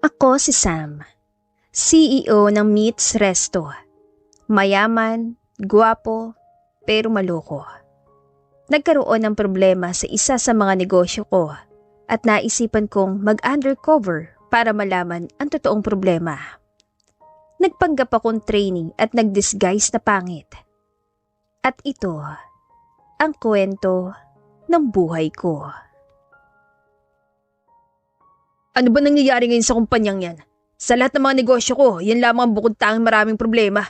Ako si Sam, CEO ng Meets Resto. Mayaman, gwapo, pero maloko. Nagkaroon ng problema sa isa sa mga negosyo ko at naisipan kong mag-undercover para malaman ang totoong problema. Nagpanggap akong training at nag-disguise na pangit. At ito ang kwento ng buhay ko. Ano ba nangyayari ngayon sa kumpanyang yan? Sa lahat ng mga negosyo ko, yan lamang ang bukod tanging maraming problema.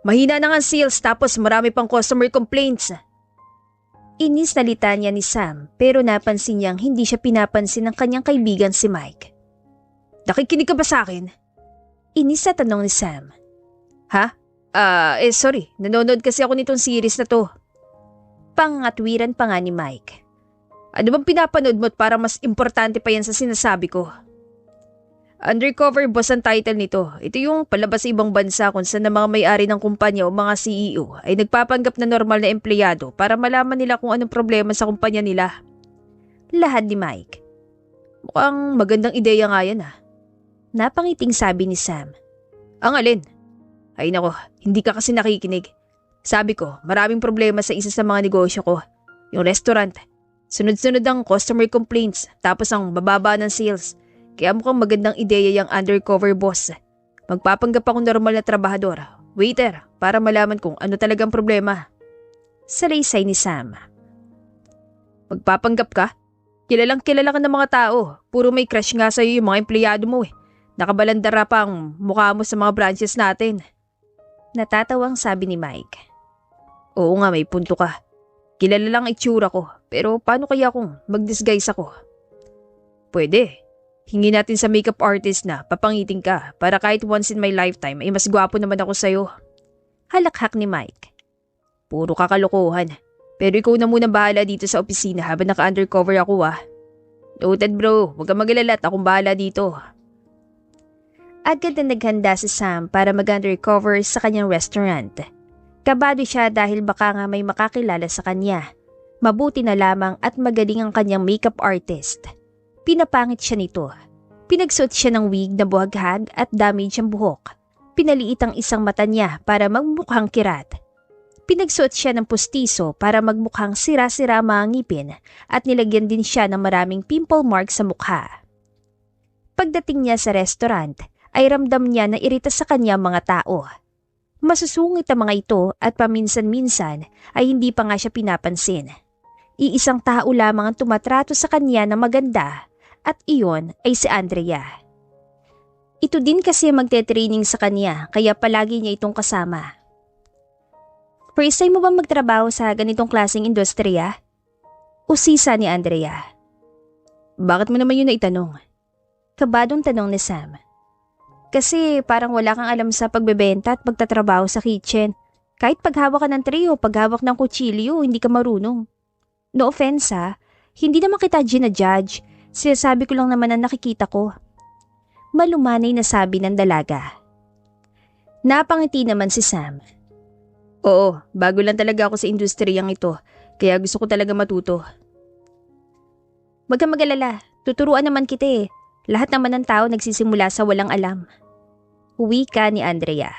Mahina na nga ang sales tapos marami pang customer complaints. Inisalita niya ni Sam pero napansin niyang hindi siya pinapansin ng kanyang kaibigan si Mike. Nakikinig ka ba sa akin? Inis na tanong ni Sam. Ha? Sorry. Nanonood kasi ako nitong series na to. Pangatwiran pa nga ni Mike. Ano bang pinapanood mo para mas importante pa yan sa sinasabi ko? Undercover boss ang title nito. Ito yung palabas sa ibang bansa kung saan ang mga may-ari ng kumpanya o mga CEO ay nagpapanggap na normal na empleyado para malaman nila kung anong problema sa kumpanya nila. Lahad ni Mike. Mukhang magandang ideya nga yan ah. Napangiting sabi ni Sam. Ang alin? Ay nako, hindi ka kasi nakikinig. Sabi ko, maraming problema sa isa sa mga negosyo ko. Yung restaurant. Sunod-sunod ang customer complaints tapos ang bababa ng sales. Kaya mukhang magandang ideya yung undercover boss. Magpapanggap akong normal na trabahador, waiter, para malaman kung ano talagang problema. Salaysay ni Sam. Magpapanggap ka? Kilalang kilala ka ng mga tao. Puro may crush nga sa'yo yung mga empleyado mo eh. Nakabalandara pa ang mukha mo sa mga branches natin. Natatawang sabi ni Mike. Oo nga, may punto ka. Kilala lang ang itsura ko, pero paano kaya kung mag-disguise ako? Pwede. Hingi natin sa makeup artist na papangiting ka para kahit once in my lifetime ay mas gwapo naman ako sa'yo. Halakhak ni Mike. Puro kakalokohan. Pero ikaw na muna bahala dito sa opisina habang naka-undercover ako ah. Noted bro, huwag kang mag-alala at akong bahala dito. Agad na naghanda si Sam para mag-undercover sa kanyang restaurant. Kabado siya dahil baka nga may makakilala sa kanya. Mabuti na lamang at magaling ang kanyang makeup artist. Pinapangit siya nito. Pinagsuot siya ng wig na buhaghag at damage ang buhok. Pinaliit ang isang mata niya para magmukhang kirat. Pinagsuot siya ng pustiso para magmukhang sira-sira mga ngipin at nilagyan din siya ng maraming pimple marks sa mukha. Pagdating niya sa restaurant, ay ramdam niya na irita sa kanya mga tao. Masusungit ang mga ito at paminsan-minsan ay hindi pa nga siya pinapansin. Iisang tao lamang ang tumatrato sa kanya na maganda at iyon ay si Andrea. Ito din kasi magte-training sa kanya kaya palagi niya itong kasama. First time mo bang magtrabaho sa ganitong klaseng industriya? Usisa ni Andrea. Bakit mo naman yun naitanong? Kabadong tanong ni Sam. Kasi parang wala kang alam sa pagbebenta at pagtatrabaho sa kitchen. Kahit paghawak ka ng tray o paghawak ng kutsilyo, hindi ka marunong. No offense ha, hindi naman kita ginajudge. Sinasabi ko lang naman ang nakikita ko. Malumanay na sabi ng dalaga. Napangiti naman si Sam. Oo, bago lang talaga ako sa industriyang ito, kaya gusto ko talaga matuto. Huwag kang mag-alala, tuturuan naman kita eh. Lahat naman ng tao nagsisimula sa walang alam. Wika ni Andrea.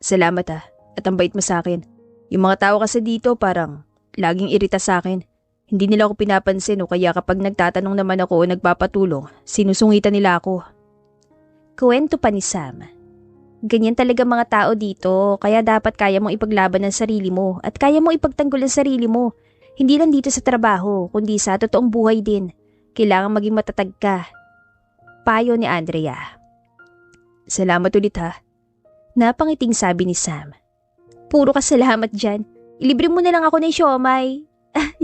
Salamat ha, at ang bait mo sa akin. Yung mga tao kasi dito parang laging irita sa akin. Hindi nila ako pinapansin o kaya kapag nagtatanong naman ako o nagpapatulong, sinusungitan nila ako. Kuwento pa ni Sam. Ganyan talaga mga tao dito, kaya dapat kaya mong ipaglaban ang sarili mo at kaya mong ipagtanggol ang sarili mo. Hindi lang dito sa trabaho, kundi sa totoong buhay din. Kailangan maging matatag ka. Payo ni Andrea. Salamat ulit ha. Napangiting sabi ni Sam. Puro ka salamat dyan. Ilibre mo na lang ako ng siomay.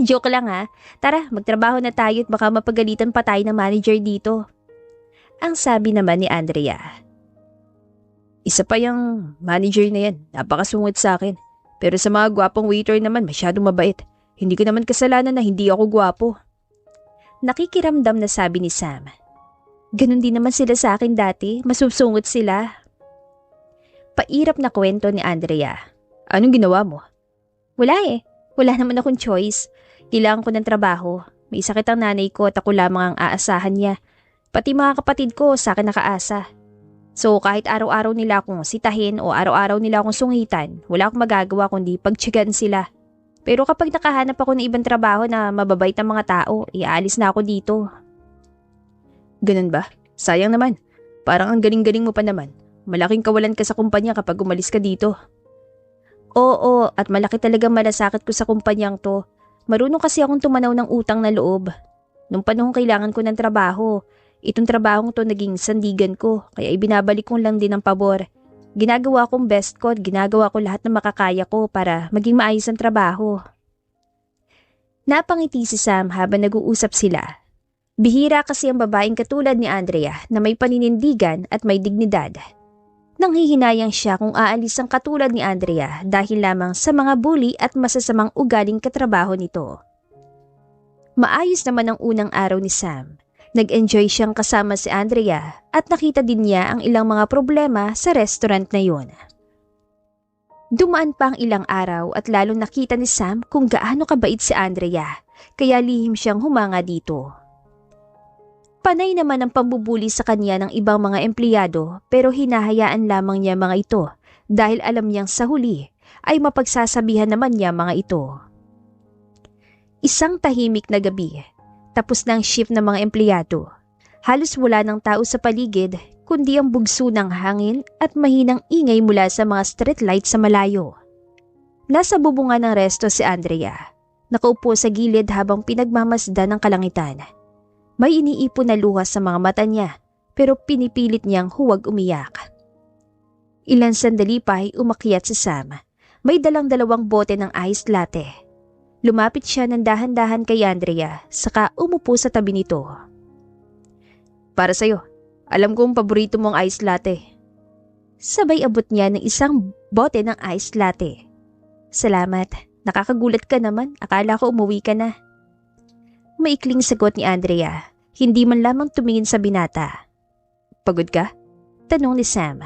Joke lang ha. Tara, magtrabaho na tayo at baka mapagalitan pa tayo ng manager dito. Ang sabi naman ni Andrea. Isa pa yung manager na yan, napakasungit sa akin. Pero sa mga gwapong waiter naman masyadong mabait. Hindi ko naman kasalanan na hindi ako gwapo. Nakikiramdam na sabi ni Sam. Ganon din naman sila sa akin dati, masusungit sila. Pairap na kwento ni Andrea. Anong ginawa mo? Wala eh, wala naman akong choice. Kailangan ko ng trabaho. May sakit ang nanay ko at ako lamang ang aasahan niya. Pati mga kapatid ko sa akin nakaasa. So kahit araw-araw nila akong sitahin o araw-araw nila akong sungitan, wala akong magagawa kundi pagtiyagaan sila. Pero kapag nakahanap ako ng ibang trabaho na mababait ang mga tao, iaalis na ako dito. Ganun ba? Sayang naman. Parang ang galing-galing mo pa naman. Malaking kawalan ka sa kumpanya kapag umalis ka dito. Oo, at malaki talaga malasakit ko sa kumpanyang to. Marunong kasi akong tumanaw ng utang na loob. Nung panahong kailangan ko ng trabaho, itong trabahong to naging sandigan ko, kaya ibinabalik ko lang din ang pabor. Ginagawa kong best ko at ginagawa ko lahat ng makakaya ko para maging maayos ang trabaho. Napangiti si Sam habang nag-uusap sila. Bihira kasi ang babaeng katulad ni Andrea na may paninindigan at may dignidad. Nanghihinayang siya kung aalis ang katulad ni Andrea dahil lamang sa mga bully at masasamang ugaling katrabaho nito. Maayos naman ang unang araw ni Sam. Nag-enjoy siyang kasama si Andrea at nakita din niya ang ilang mga problema sa restaurant na yun. Dumaan pa ang ilang araw at lalong nakita ni Sam kung gaano kabait si Andrea, kaya lihim siyang humanga dito. Panay naman ang pambubuli sa kanya ng ibang mga empleyado pero hinahayaan lamang niya mga ito dahil alam niyang sa huli ay mapagsasabihan naman niya mga ito. Isang tahimik na gabi, tapos na ang shift ng mga empleyado. Halos wala ng tao sa paligid kundi ang bugso ng hangin at mahinang ingay mula sa mga street lights sa malayo. Nasa bubungan ng resto si Andrea, nakaupo sa gilid habang pinagmamasdan ng kalangitan. May iniipon na luha sa mga mata niya pero pinipilit niyang huwag umiyak. Ilan sandali pa ay umakyat si Sam. May dalang 2 bote ng iced latte. Lumapit siya ng dahan-dahan kay Andrea saka umupo sa tabi nito. Para sa'yo, alam kong paborito mong iced latte. Sabay abot niya ng isang bote ng iced latte. Salamat, nakakagulat ka naman, akala ko umuwi ka na. Maikling sagot ni Andrea, hindi man lamang tumingin sa binata. Pagod ka? Tanong ni Sam.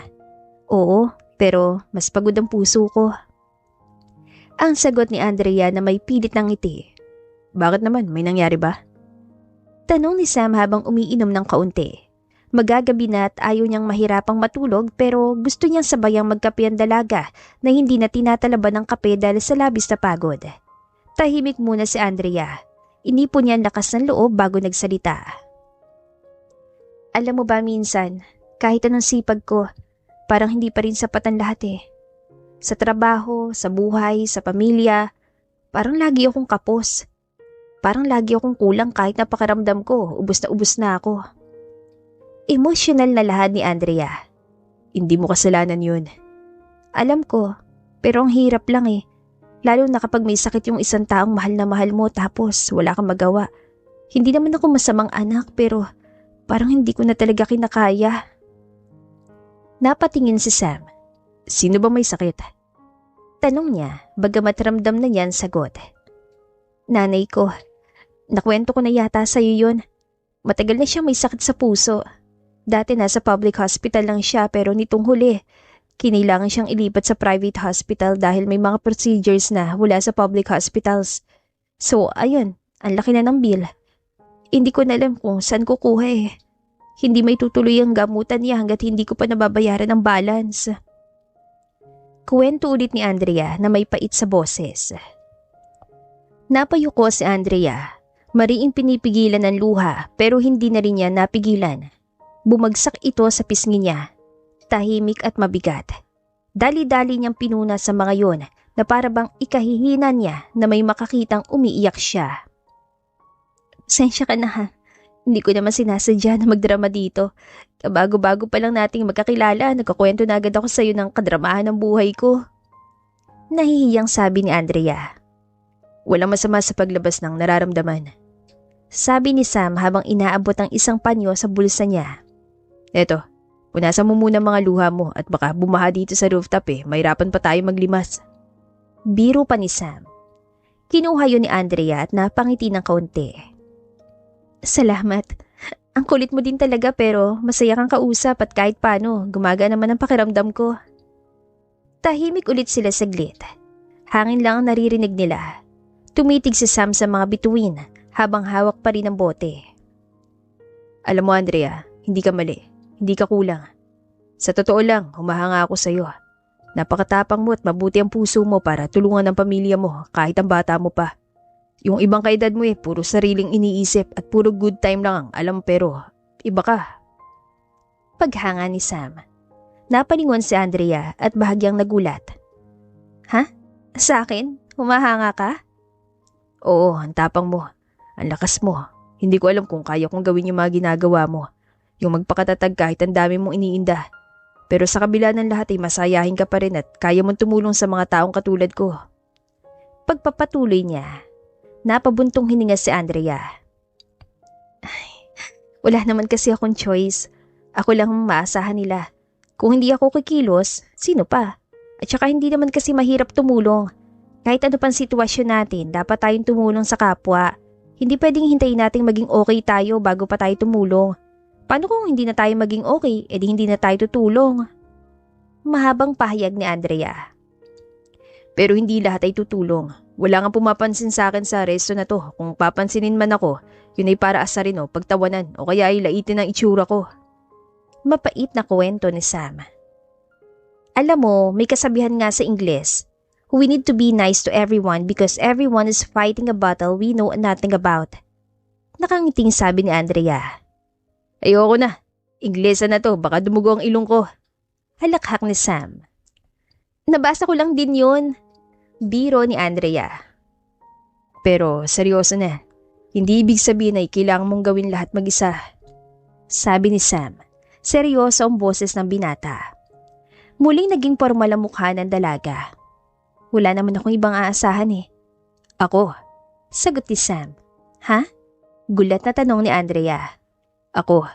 Oo, pero mas pagod ang puso ko. Ang sagot ni Andrea na may pilit ng ngiti. Bakit naman? May nangyari ba? Tanong ni Sam habang umiinom ng kaunti. Magagabi na at ayaw niyang mahirapang matulog pero gusto niyang sabayang magkape ang dalaga na hindi na tinatalaban ng kape dahil sa labis na pagod. Tahimik muna si Andrea. Inipon niya ang lakas ng loob bago nagsalita. Alam mo ba minsan, kahit anong sipag ko, parang hindi pa rin sapat ang lahat eh. Sa trabaho, sa buhay, sa pamilya, parang lagi akong kapos. Parang lagi akong kulang kahit napakaramdam ko, ubos na ako. Emosyonal na lahad ni Andrea. Hindi mo kasalanan yun. Alam ko, pero ang hirap lang eh. Lalo na kapag may sakit yung isang taong mahal na mahal mo tapos wala kang magawa. Hindi naman ako masamang anak pero parang hindi ko na talaga kinakaya. Napatingin si Sam. Sino ba may sakit? Tanong niya, bagamat ramdam na niya ang sagot. Nanay ko. Nakwento ko na yata sa'yo yun. Matagal na siya may sakit sa puso. Dati nasa public hospital lang siya pero nitong huli, kinailangan siyang ilipat sa private hospital dahil may mga procedures na wala sa public hospitals. So, ayun, ang laki na ng bill. Hindi ko na alam kung saan kukuha eh. Hindi may tutuloy ang gamutan niya hanggat hindi ko pa nababayaran ang balance. Kuwento ulit ni Andrea na may pait sa boses. Napayuko si Andrea. Mariing pinipigilan ng luha pero hindi na rin niya napigilan. Bumagsak ito sa pisngi niya. Tahimik at mabigat. Dali-dali niyang pinuna sa mga yon na para bang ikahihina niya na may makakitang umiiyak siya. Sensya ka na ha. Hindi ko naman sinasadya na magdrama dito. Kabago-bago pa lang nating magkakilala, nagkakwento na agad ako sa iyo ng kadramahan ng buhay ko. Nahihiyang sabi ni Andrea. Walang masama sa paglabas ng nararamdaman. Sabi ni Sam habang inaabot ang isang panyo sa bulsa niya. Eto, punasan mo muna mga luha mo at baka bumaha dito sa rooftop eh, mahirapan pa tayo maglimas. Biro pa ni Sam. Kinuha yun ni Andrea at napangiti ng kaunti. Salamat. Ang kulit mo din talaga pero masaya kang kausap at kahit paano gumaga naman ang pakiramdam ko. Tahimik ulit sila saglit. Hangin lang ang naririnig nila. Tumitig si Sam sa mga bituin habang hawak pa rin ang bote. Alam mo Andrea, hindi ka mali. Hindi ka kulang. Sa totoo lang, humahanga ako sa'yo. Napakatapang mo at mabuti ang puso mo para tulungan ang pamilya mo kahit ang bata mo pa. Yung ibang kaedad mo puro sariling iniisip at puro good time lang ang alam pero iba ka. Paghanga ni Sam. Napalingon si Andrea at bahagyang nagulat. Ha? Sa akin? Humahanga ka? Oo, ang tapang mo. Ang lakas mo. Hindi ko alam kung kaya kong gawin yung mga ginagawa mo. Yung magpakatatag kahit ang dami mong iniinda. Pero sa kabila ng lahat masayahin ka pa rin at kaya mong tumulong sa mga taong katulad ko. Pagpapatuloy niya, napabuntong hininga si Andrea. Ay, wala naman kasi akong choice. Ako lang ang maasahan nila. Kung hindi ako kikilos, sino pa? At saka hindi naman kasi mahirap tumulong. Kahit ano pang sitwasyon natin, dapat tayong tumulong sa kapwa. Hindi pwedeng hintayin nating maging okay tayo bago pa tayo tumulong. Paano kung hindi na tayo maging okay, edi hindi na tayo tutulong? Mahabang pahayag ni Andrea. Pero hindi lahat ay tutulong. Wala nga pumapansin sa akin sa resto na to. Kung papansinin man ako, yun ay para asarin o pagtawanan o kaya ay laitin ang itsura ko. Mapait na kwento ni Sam. Alam mo, may kasabihan nga sa Ingles, we need to be nice to everyone because everyone is fighting a battle we know nothing about. Nakangiting sabi ni Andrea. Ayoko na. Inglesa na to, baka dumugo ang ilong ko. Halakhak ni Sam. Nabasa ko lang din yun. Biro ni Andrea. Pero seryoso na. Hindi ibig sabihin ay kailangan mong gawin lahat mag-isa. Sabi ni Sam. Seryoso ang boses ng binata. Muling naging formal ang mukha ng dalaga. Wala naman akong ibang aasahan Ako? Sagot ni Sam. Ha? Gulat na tanong ni Andrea. Ako.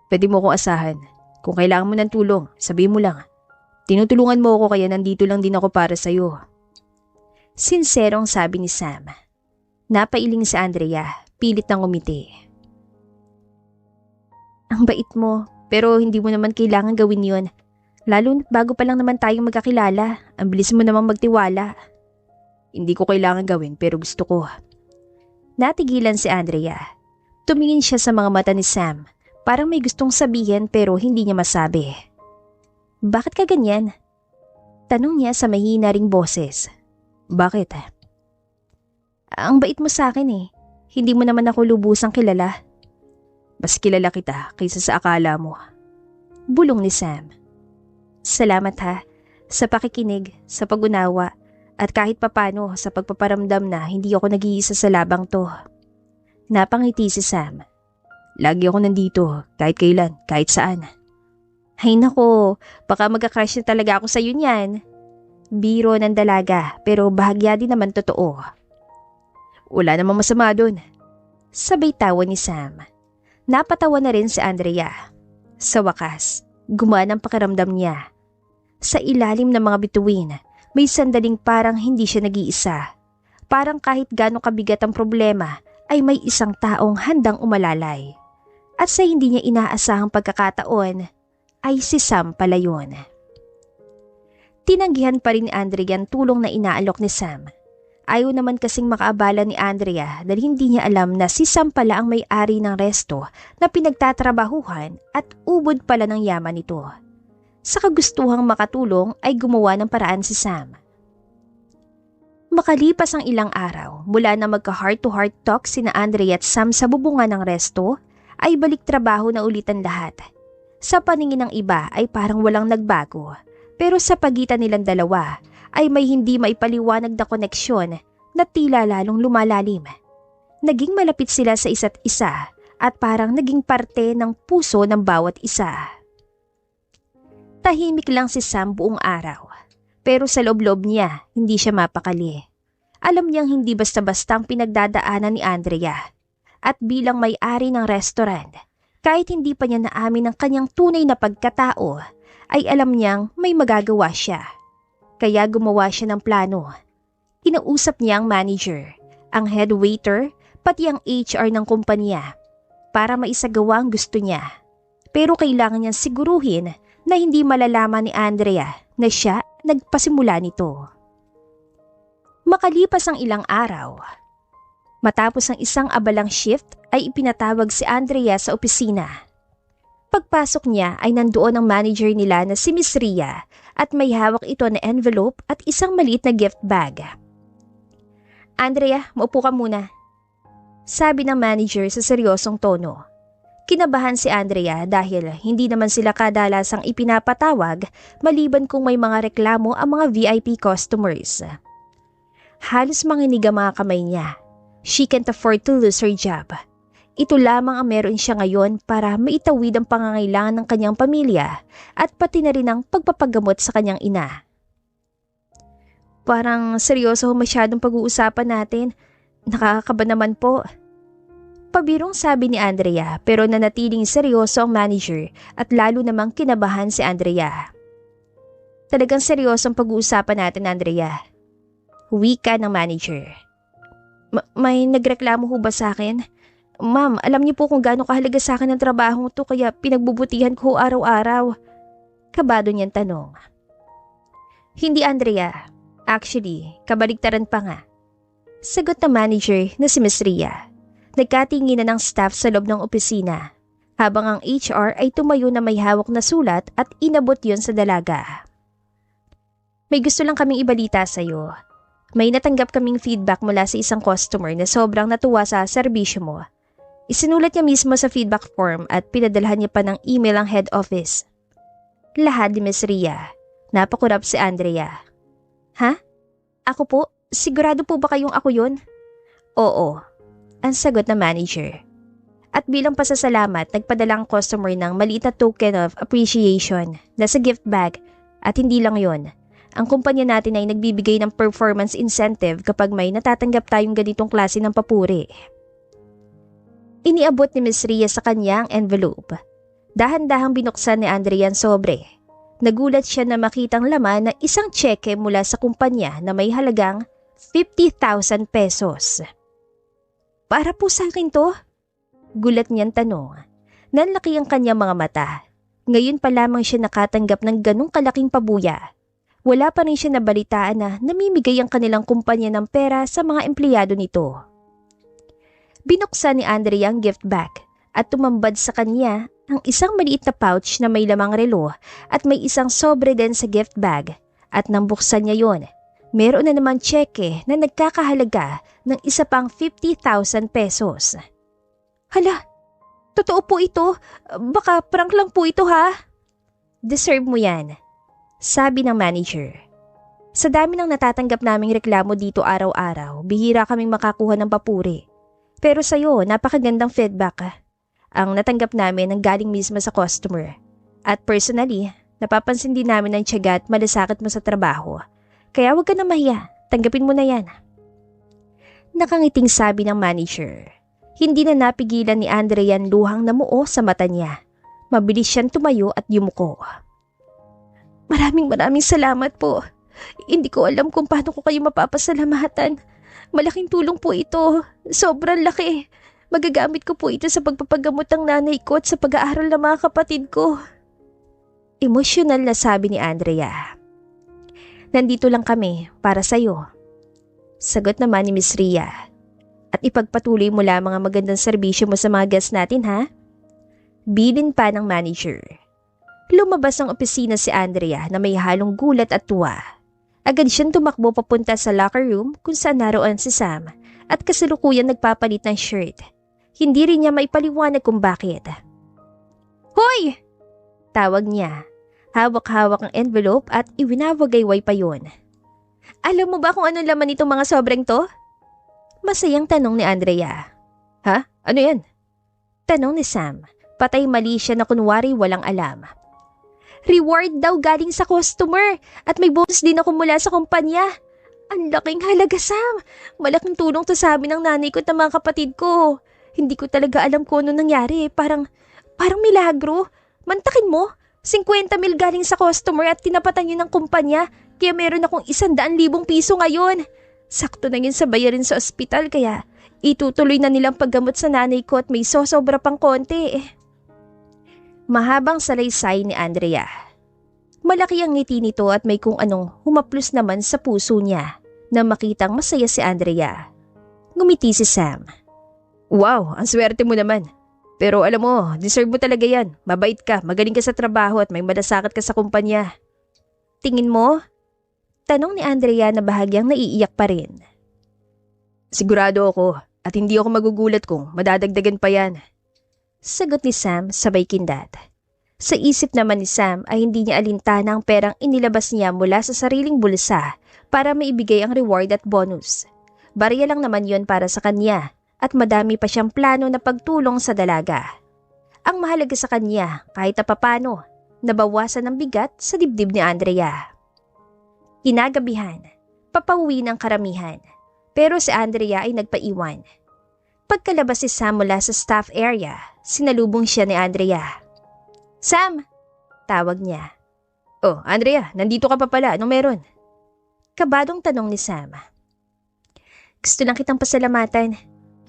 Pwede mo akong asahan. Kung kailangan mo ng tulong, sabihin mo lang. Tinutulungan mo ako kaya nandito lang din ako para sa'yo. Sinserong sabi ni Sam. Napailing si Andrea, pilit nang umiti. Ang bait mo, pero hindi mo naman kailangan gawin yun. Lalo na't bago pa lang naman tayong magkakilala, ang bilis mo namang magtiwala. Hindi ko kailangan gawin pero gusto ko. Natigilan si Andrea. Tumingin siya sa mga mata ni Sam. Parang may gustong sabihin pero hindi niya masabi. Bakit ka ganyan? Tanong niya sa mahina ring boses. Bakit? Ang bait mo sa akin Hindi mo naman ako lubusang kilala. Mas kilala kita kaysa sa akala mo. Bulong ni Sam. Salamat ha, sa pakikinig, sa pag-unawa, at kahit papano sa pagpaparamdam na hindi ako nag-iisa sa labang to. Napangiti si Sam. Lagi ako nandito, kahit kailan, kahit saan. Ay nako, baka magka-crush na talaga ako sa'yo niyan. Biro ng dalaga, pero bahagya din naman totoo. Wala namang masama dun. Sabay tawa ni Sam. Napatawa na rin si Andrea. Sa wakas, gumaan ang pakiramdam niya. Sa ilalim ng mga bituin, may sandaling parang hindi siya nag-iisa. Parang kahit gaano kabigat ang problema, ay may isang taong handang umalalay. At sa hindi niya inaasahang pagkakataon, ay si Sam pala yun. Tinanggihan pa rin ni Andrea ang tulong na inaalok ni Sam. Ayaw naman kasing makaabala ni Andrea dahil hindi niya alam na si Sam pala ang may-ari ng resto na pinagtatrabahuhan at ubod pala ng yaman nito. Sa kagustuhang makatulong ay gumawa ng paraan si Sam. Makalipas ang ilang araw mula na magka-heart-to-heart talk sina Andrea at Sam sa bubungan ng resto, ay balik trabaho na ulit ang lahat. Sa paningin ng iba ay parang walang nagbago, pero sa pagitan nilang dalawa ay may hindi maipaliwanag na koneksyon na tila lalong lumalalim. Naging malapit sila sa isa't isa at parang naging parte ng puso ng bawat isa. Tahimik lang si Sam buong araw. Pero sa loob-loob niya, hindi siya mapakali. Alam niyang hindi basta-basta ang pinagdadaanan ni Andrea. At bilang may-ari ng restaurant, kahit hindi pa niya naamin ang kanyang tunay na pagkatao, ay alam niyang may magagawa siya. Kaya gumawa siya ng plano. Kinausap niya ang manager, ang head waiter, pati ang HR ng kumpanya para maisagawa ang gusto niya. Pero kailangan niyang siguruhin na hindi malalaman ni Andrea na siya nagpasimula nito. Makalipas ang ilang araw, Matapos ang isang abalang shift ay ipinatawag si Andrea sa opisina. Pagpasok niya ay nandoon ang manager nila na si Miss Ria at may hawak ito na envelope at isang maliit na gift bag. "Andrea, maupo ka muna," sabi ng manager sa seryosong tono. Kinabahan si Andrea dahil hindi naman sila kadalasang ipinapatawag maliban kung may mga reklamo ang mga VIP customers. Halos manginig ang mga kamay niya. She can't afford to lose her job. Ito lamang ang meron siya ngayon para maitawid ang pangangailangan ng kanyang pamilya at pati na rin ang pagpapagamot sa kanyang ina. "Parang seryoso masyadong pag-uusapan natin. Nakakakaba naman po," pabirong sabi ni Andrea, pero nanatiling seryoso ang manager at lalo namang kinabahan si Andrea. "Talagang seryoso ang pag-uusapan natin, Andrea," wika ng manager. May nagreklamo ho ba sa akin? Ma'am, alam niyo po kung gaano kahalaga sa akin ang trabaho to kaya pinagbubutihan ko araw-araw." Kabado niyang tanong. "Hindi, Andrea. Actually, kabaligtaran pa nga," sagot ng manager na si Miss Ria. Nagkatinginan ng staff sa loob ng opisina, habang ang HR ay tumayo na may hawak na sulat at inabot yon sa dalaga. "May gusto lang kaming ibalita sa'yo. May natanggap kaming feedback mula sa isang customer na sobrang natuwa sa serbisyo mo. Isinulat niya mismo sa feedback form at pinadalhan niya pa ng email ang head office." Lahad ni Miss Ria. Napakurap si Andrea. "Ha? Ako po? Sigurado po ba kayong ako yun?" "Oo," ang sagot ng manager. At bilang pasasalamat, nagpadala ang customer ng maliit na token of appreciation na sa gift bag. At hindi lang yon. Ang kumpanya natin ay nagbibigay ng performance incentive kapag may natatanggap tayong ganitong klase ng papuri. Iniabot ni Miss Ria sa kanya ang envelope. Dahan-dahang binuksan ni Andrea ang sobre. Nagulat siya na makitang laman na isang tseke mula sa kumpanya na may halagang 50,000 pesos. "Para po sa akin to?" Gulat niyang tanong. Nanlaki ang kanyang mga mata. Ngayon pa lamang siya nakatanggap ng ganong kalaking pabuya. Wala pa rin siya nabalitaan na namimigay ang kanilang kumpanya ng pera sa mga empleyado nito. Binuksan ni Andrea ang gift bag at tumambad sa kanya ang isang maliit na pouch na may lamang relo at may isang sobre din sa gift bag. At nang buksan niya yon, meron na naman tseke na nagkakahalaga ng isa pang 50,000 pesos. "Hala, totoo po ito? Baka prank lang po ito ha?" "Deserve mo yan," sabi ng manager. "Sa dami ng natatanggap naming reklamo dito araw-araw, bihira kaming makakuha ng papuri. Pero sa'yo, napakagandang feedback. Ang natanggap namin ang galing mismo sa customer. At personally, napapansin din namin ang tiyaga at malasakit mo sa trabaho. Kaya huwag ka na mahiya, tanggapin mo na yan." Nakangiting sabi ng manager. Hindi na napigilan ni Andrea ang luhang namuo sa mata niya. Mabilis siyang tumayo at yumuko. Maraming salamat po. Hindi ko alam kung paano ko kayo mapapasalamatan. Malaking tulong po ito. Sobrang laki. Magagamit ko po ito sa pagpapagamot ng nanay ko at sa pag-aaral ng mga kapatid ko." Emosyonal na sabi ni Andrea. "Nandito lang kami para sa'yo," sagot naman ni Miss Ria. "At ipagpatuloy mo lamang ang magandang serbisyo mo sa mga guests natin ha?" Bilin pa ng manager. Lumabas ng opisina si Andrea na may halong gulat at tuwa. Agad siyang tumakbo papunta sa locker room kung saan naroon si Sam at kasalukuyan nagpapalit ng shirt. Hindi rin niya maipaliwanag kung bakit. "Hoy!" tawag niya. Hawak-hawak ang envelope at iwinawagayway pa yun. "Alam mo ba kung anong laman itong mga sobrang to?" Masayang tanong ni Andrea. "Ha? Ano yan?" tanong ni Sam. Patay mali siya na kunwari walang alam. "Reward daw galing sa customer at may bonus din ako mula sa kumpanya. Ang laking halaga, Sam. Malaking tulong to sa amin ng nanay ko at ng mga kapatid ko. Hindi ko talaga alam kung ano nangyari. Parang milagro. Mantakin mo, 50,000 galing sa customer at tinapatan yun ng kumpanya. Kaya meron akong 100,000 piso ngayon. Sakto na yun sa bayarin sa ospital kaya itutuloy na nilang paggamot sa nanay ko at may sosobra pang konti." Mahabang salaysay ni Andrea. Malaki ang ngiti nito at may kung anong humaplos naman sa puso niya na makitang masaya si Andrea. Ngumiti si Sam. Wow, ang swerte mo naman. Pero alam mo, deserve mo talaga yan. Mabait ka, magaling ka sa trabaho at may malasakit ka sa kumpanya. Tingin mo? Tanong ni Andrea na bahagyang naiiyak pa rin. Sigurado ako at hindi ako magugulat kung madadagdagan pa yan. Sagot ni Sam sabay kindat. Sa isip naman ni Sam ay hindi niya alintana ang perang inilabas niya mula sa sariling bulsa para maibigay ang reward at bonus. Barya lang naman yon para sa kanya at madami pa siyang plano na pagtulong sa dalaga. Ang mahalaga sa kanya kahit na papano, nabawasan ng bigat sa dibdib ni Andrea. Kinagabihan, papauwi ng karamihan, pero si Andrea ay nagpaiwan. Pagkalabas si Sam mula sa staff area, sinalubong siya ni Andrea. Sam! Tawag niya. Oh, Andrea, nandito ka pa pala. Anong meron? Kabadong tanong ni Sam. Gusto lang kitang pasalamatan.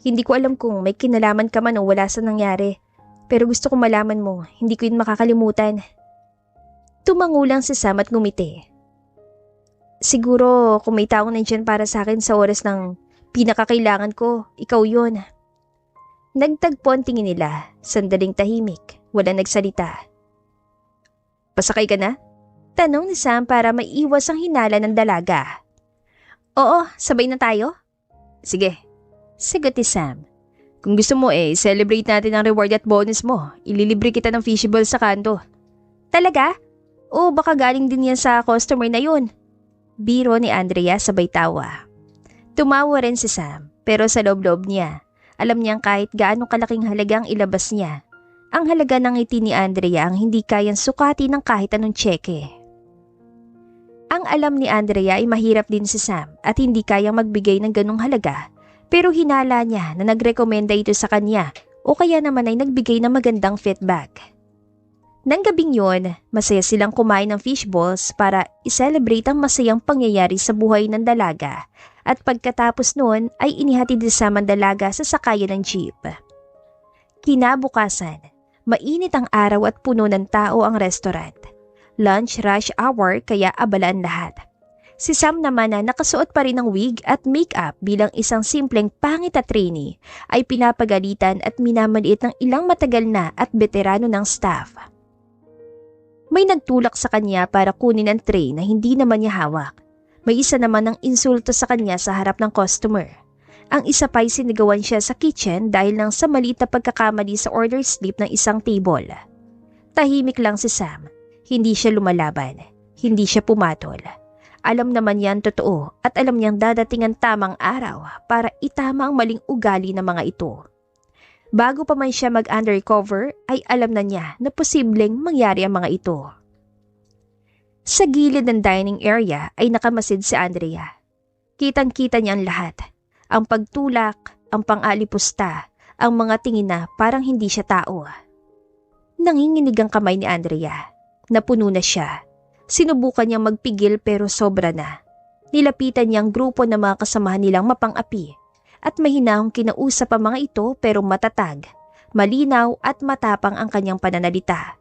Hindi ko alam kung may kinalaman ka man o wala sa nangyari. Pero gusto kong malaman mo, hindi ko yun makakalimutan. Tumangulang si Sam at ngumiti. Siguro kung may taong nandyan para sa akin sa oras ng pinakakailangan ko, ikaw yun. Nagtagpo ang tingin nila, sandaling tahimik, wala nagsalita. Pasakay ka na? Tanong ni Sam para maiwas ang hinala ng dalaga. Oo, sabay na tayo? Sige. Sagot ni Sam. Kung gusto mo celebrate natin ang reward at bonus mo. Ililibre kita ng fishbowl sa kanto. Talaga? O baka galing din yan sa customer na yun. Biro ni Andrea sabay tawa. Tumawa rin si Sam, pero sa loob-loob niya, alam niyang kahit gaano kalaking halaga ang ilabas niya, ang halaga ng ngiti ni Andrea ang hindi kayang sukati ng kahit anong tseke. Ang alam ni Andrea ay mahirap din si Sam at hindi kayang magbigay ng ganong halaga, pero hinala niya na nagrekomenda ito sa kanya o kaya naman ay nagbigay ng magandang feedback. Nang gabing yon, masaya silang kumain ng fishballs para i-celebrate ang masayang pangyayari sa buhay ng dalaga at pagkatapos noon ay inihatid sa dalaga sa sakayan ng jeep. Kinabukasan, mainit ang araw at puno ng tao ang restaurant. Lunch rush hour kaya abala ang lahat. Si Sam naman na nakasuot pa rin ng wig at makeup bilang isang simpleng pangit at trainee ay pinapagalitan at minamaliit ng ilang matagal na at veterano ng staff. May nagtulak sa kanya para kunin ang tray na hindi naman niya hawak. May isa naman ang insulto sa kanya sa harap ng customer. Ang isa pa'y sinigawan siya sa kitchen dahil lang sa maliit na pagkakamali sa order slip ng isang table. Tahimik lang si Sam. Hindi siya lumalaban. Hindi siya pumatol. Alam naman niya ang totoo at alam niyang dadating ang tamang araw para itama ang maling ugali ng mga ito. Bago pa man siya mag-undercover ay alam na niya na posibleng mangyari ang mga ito. Sa gilid ng dining area ay nakamasid si Andrea. Kitang-kita niya ang lahat. Ang pagtulak, ang pang-alipusta, ang mga tingin na parang hindi siya tao. Nanginginig ang kamay ni Andrea. Napuno na siya. Sinubukan niyang magpigil pero sobra na. Nilapitan niya ang grupo ng mga kasamahan nilang mapang-api. At mahinahong kinausap ang mga ito pero matatag, malinaw at matapang ang kanyang pananalita.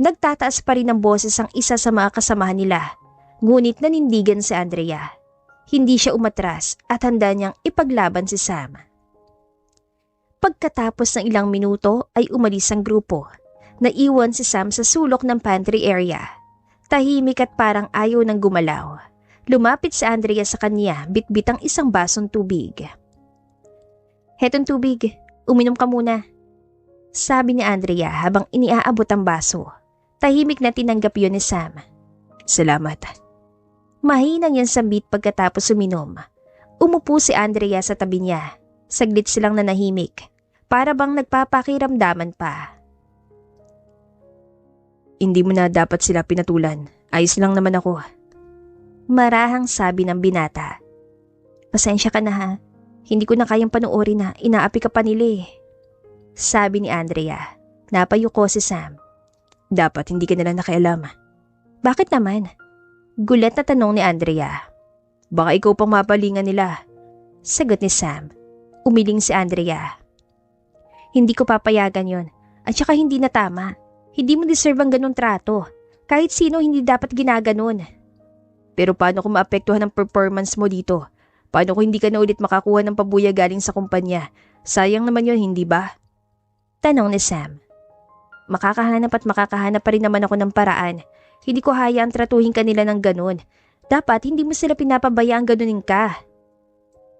Nagtataas pa rin ng boses ang isa sa mga kasamahan nila, ngunit nanindigan si Andrea. Hindi siya umatras at handa niyang ipaglaban si Sam. Pagkatapos ng ilang minuto ay umalis ang grupo. Naiwan si Sam sa sulok ng pantry area. Tahimik at parang ayaw nang gumalaw. Lumapit si Andrea sa kanya, bitbit ang isang basong tubig. Hetong tubig, uminom ka muna. Sabi ni Andrea habang iniaabot ang baso. Tahimik na tinanggap yun ni Sam. Salamat. Mahinang yung sambit pagkatapos uminom. Umupo si Andrea sa tabi niya. Saglit silang nanahimik. Para bang nagpapakiramdaman pa. Hindi mo na dapat sila pinatulan. Ayos lang naman ako. Marahang sabi ng binata. Pasensya ka na ha. Hindi ko na kayang panoorin na inaapi ka pa nila eh. Sabi ni Andrea. Napayuko si Sam. Dapat hindi ka nalang nakialam. Bakit naman? Gulat na tanong ni Andrea. Baka ikaw pang mapalingan nila. Sagot ni Sam. Umiling si Andrea. Hindi ko papayagan yon. At saka hindi na tama. Hindi mo deserve ang ganun trato. Kahit sino hindi dapat ginaganon. Pero paano kung maapektuhan ang performance mo dito? Paano kung hindi ka na ulit makakuha ng pabuya galing sa kumpanya? Sayang naman yun, hindi ba? Tanong ni Sam. Makakahanap pa rin naman ako ng paraan. Hindi ko hayaang tratuhin kanila ng ganun. Dapat hindi mo sila pinapabayaan ganunin ka.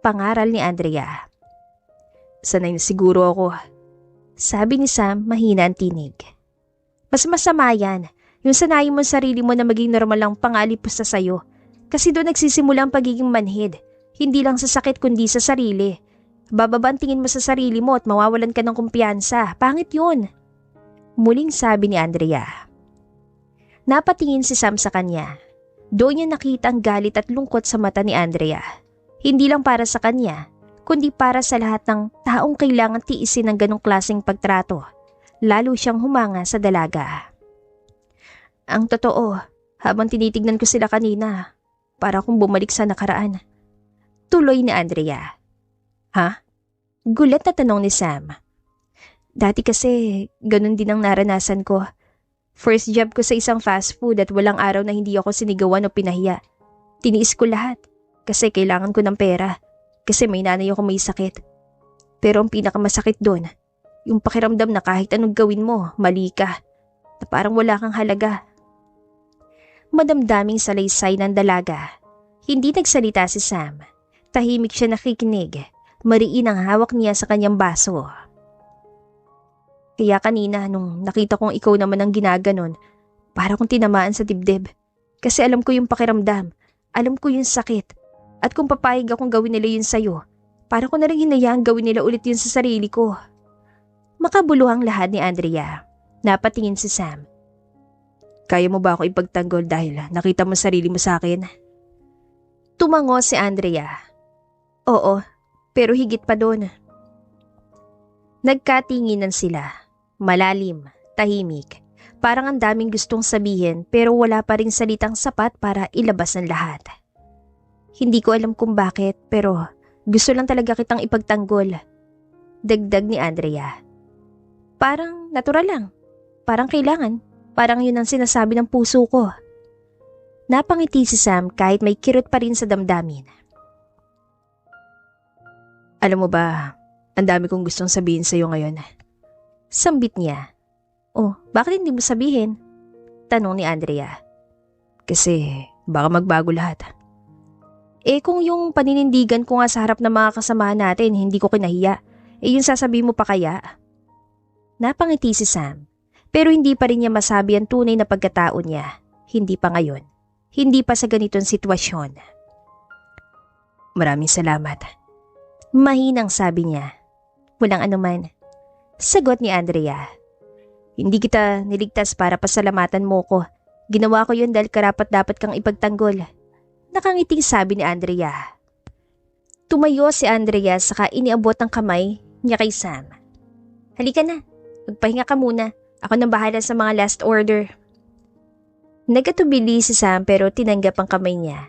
Pangaral ni Andrea. Sanay na siguro ako. Sabi ni Sam, mahina ang tinig. Mas masama yan. Yung sanayin mo sarili mo na maging normal lang pangalipos sa sayo. Kasi doon nagsisimula ang pagiging manhid. Hindi lang sa sakit kundi sa sarili. Bababantingin mo sa sarili mo at mawawalan ka ng kumpiyansa. Pangit yun. Muling sabi ni Andrea. Napatingin si Sam sa kanya. Doon niya nakita ang galit at lungkot sa mata ni Andrea. Hindi lang para sa kanya, kundi para sa lahat ng taong kailangan tiisin ng ganong klaseng pagtrato. Lalo siyang humanga sa dalaga. Ang totoo, habang tinitignan ko sila kanina, para akong bumalik sa nakaraan. Tuloy ni Andrea. Ha? Gulat na tanong ni Sam. Dati kasi, ganun din ang naranasan ko. First job ko sa isang fast food at walang araw na hindi ako sinigawan o pinahiya. Tiniis ko lahat kasi kailangan ko ng pera. Kasi may nanay ako may sakit. Pero ang pinakamasakit doon, yung pakiramdam na kahit anong gawin mo, mali ka. Na parang wala kang halaga. Madamdaming salaysay ng dalaga. Hindi nagsalita si Sam. Tahimik siya nakikinig. Mariin ang hawak niya sa kanyang baso. Kaya kanina nung nakita kong ikaw naman ang ginaganon, para kong tinamaan sa dibdib. Kasi alam ko yung pakiramdam. Alam ko yung sakit. At kung papayag akong gawin nila yun sa'yo, para ko na rin hinayaan gawin nila ulit yun sa sarili ko. Makabuluhang lahad ni Andrea. Napatingin si Sam. Kaya mo ba ako ipagtanggol dahil nakita mo sarili mo sa akin? Tumango si Andrea. Oo, pero higit pa doon. Nagkatinginan sila. Malalim, tahimik. Parang ang daming gustong sabihin pero wala pa rin salitang sapat para ilabas ng lahat. Hindi ko alam kung bakit pero gusto lang talaga kitang ipagtanggol. Dagdag ni Andrea. Parang natural lang. Parang kailangan. Parang yun ang sinasabi ng puso ko. Napangiti si Sam kahit may kirot pa rin sa damdamin. Alam mo ba, ang dami kong gustong sabihin sa'yo ngayon. Sambit niya. Oh, bakit hindi mo sabihin? Tanong ni Andrea. Kasi baka magbago lahat. Kung yung paninindigan ko nga sa harap ng mga kasamahan natin, hindi ko kinahiya, yung sasabihin mo pa kaya? Napangiti si Sam, pero hindi pa rin niya masabi ang tunay na pagkatao niya. Hindi pa ngayon. Hindi pa sa ganitong sitwasyon. Maraming salamat. Mahinang sabi niya. Walang anuman. Sagot ni Andrea. Hindi kita niligtas para pasalamatan mo ko. Ginawa ko yun dahil karapat dapat kang ipagtanggol. Nakangiting sabi ni Andrea. Tumayo si Andrea saka iniabot ang kamay niya kay Sam. Halika na, magpahinga ka muna. Ako nang bahala sa mga last order. Nagkatubili si Sam pero tinanggap ang kamay niya.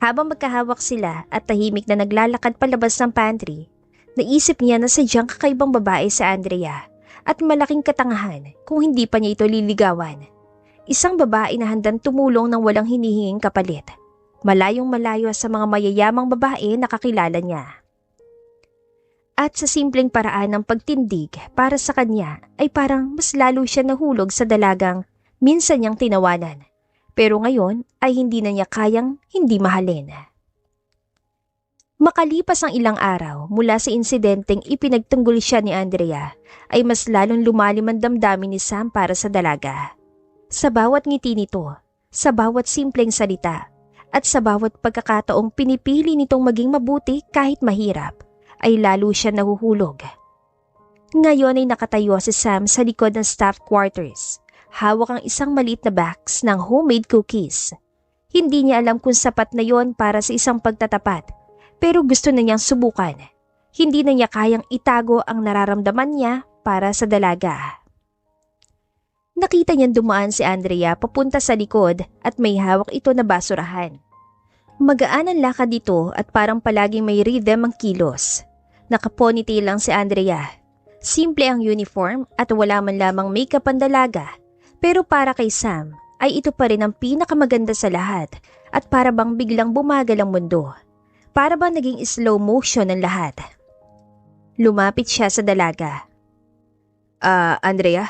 Habang magkahawak sila at tahimik na naglalakad palabas ng pantry, naisip niya na sadyang kakaibang babae si Andrea at malaking katangahan kung hindi pa niya ito liligawan. Isang babae na handang tumulong ng walang hinihinging kapalit. Malayong malayo sa mga mayayamang babae na kakilala niya. At sa simpleng paraan ng pagtindig para sa kanya ay parang mas lalo siya nahulog sa dalagang minsan niyang tinawanan. Pero ngayon ay hindi na niya kayang hindi mahalin. Makalipas ang ilang araw mula sa insidenteng ipinagtanggol siya ni Andrea, ay mas lalong lumalim ang damdamin ni Sam para sa dalaga. Sa bawat ngiti nito, sa bawat simpleng salita, at sa bawat pagkakataong pinipili nitong maging mabuti kahit mahirap, ay lalo siya nahuhulog. Ngayon ay nakatayo si Sam sa likod ng staff quarters. Hawak ang isang maliit na box ng homemade cookies. Hindi niya alam kung sapat na yon para sa isang pagtatapat, pero gusto na niyang subukan. Hindi na niya kayang itago ang nararamdaman niya para sa dalaga. Nakita niyang dumaan si Andrea papunta sa likod at may hawak ito na basurahan. Magaan ang lakad dito at parang palaging may rhythm ang kilos. Naka-ponytail lang si Andrea. Simple ang uniform at wala man lamang makeup ang dalaga. Pero para kay Sam ay ito pa rin ang pinakamaganda sa lahat at para bang biglang bumagal ang mundo. Para ba naging slow motion ang lahat? Lumapit siya sa dalaga. Andrea?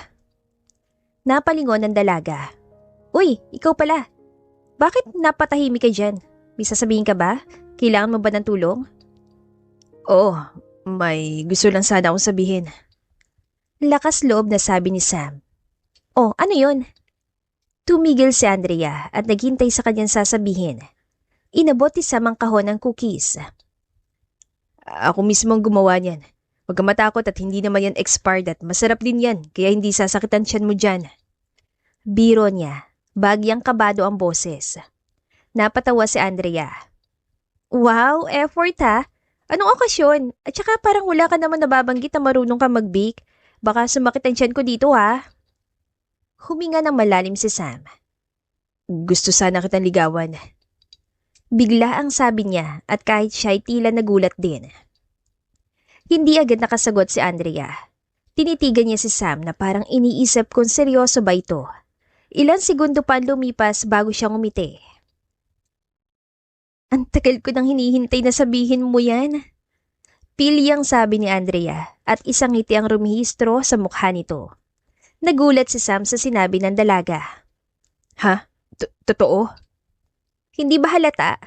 Napalingon ng dalaga. Uy, ikaw pala. Bakit napatahimik ka dyan? May sasabihin ka ba? Kailangan mo ba ng tulong? Oo, may gusto lang sana akong sabihin. Lakas loob na sabi ni Sam. Oh, ano yun? Tumigil si Andrea at naghintay sa kanyang sasabihin. Inabot ni Sam ang kahon ng cookies. Ako mismo ang gumawa niyan. Huwag kang matakot at hindi naman yan expired at masarap din yan kaya hindi sasakitan tiyan mo dyan. Biro niya, bagyang kabado ang boses. Napatawa si Andrea. Wow, effort ha? Anong okasyon? At saka parang wala ka naman nababanggit na marunong ka mag-bake. Baka sumakit ang tiyan ko dito ha? Huminga ng malalim si Sam. Gusto sana kitang ligawan. Bigla ang sabi niya at kahit siya'y tila nagulat din. Hindi agad nakasagot si Andrea. Tinitigan niya si Sam na parang iniisip kung seryoso ba ito. Ilang segundo pa lumipas bago siya ngumiti. Ang tagal ko nang hinihintay na sabihin mo yan. Pilyang sabi ni Andrea at isang ngiti ang rumihistro sa mukha nito. Nagulat si Sam sa sinabi ng dalaga. Ha? Totoo? Hindi ba halata?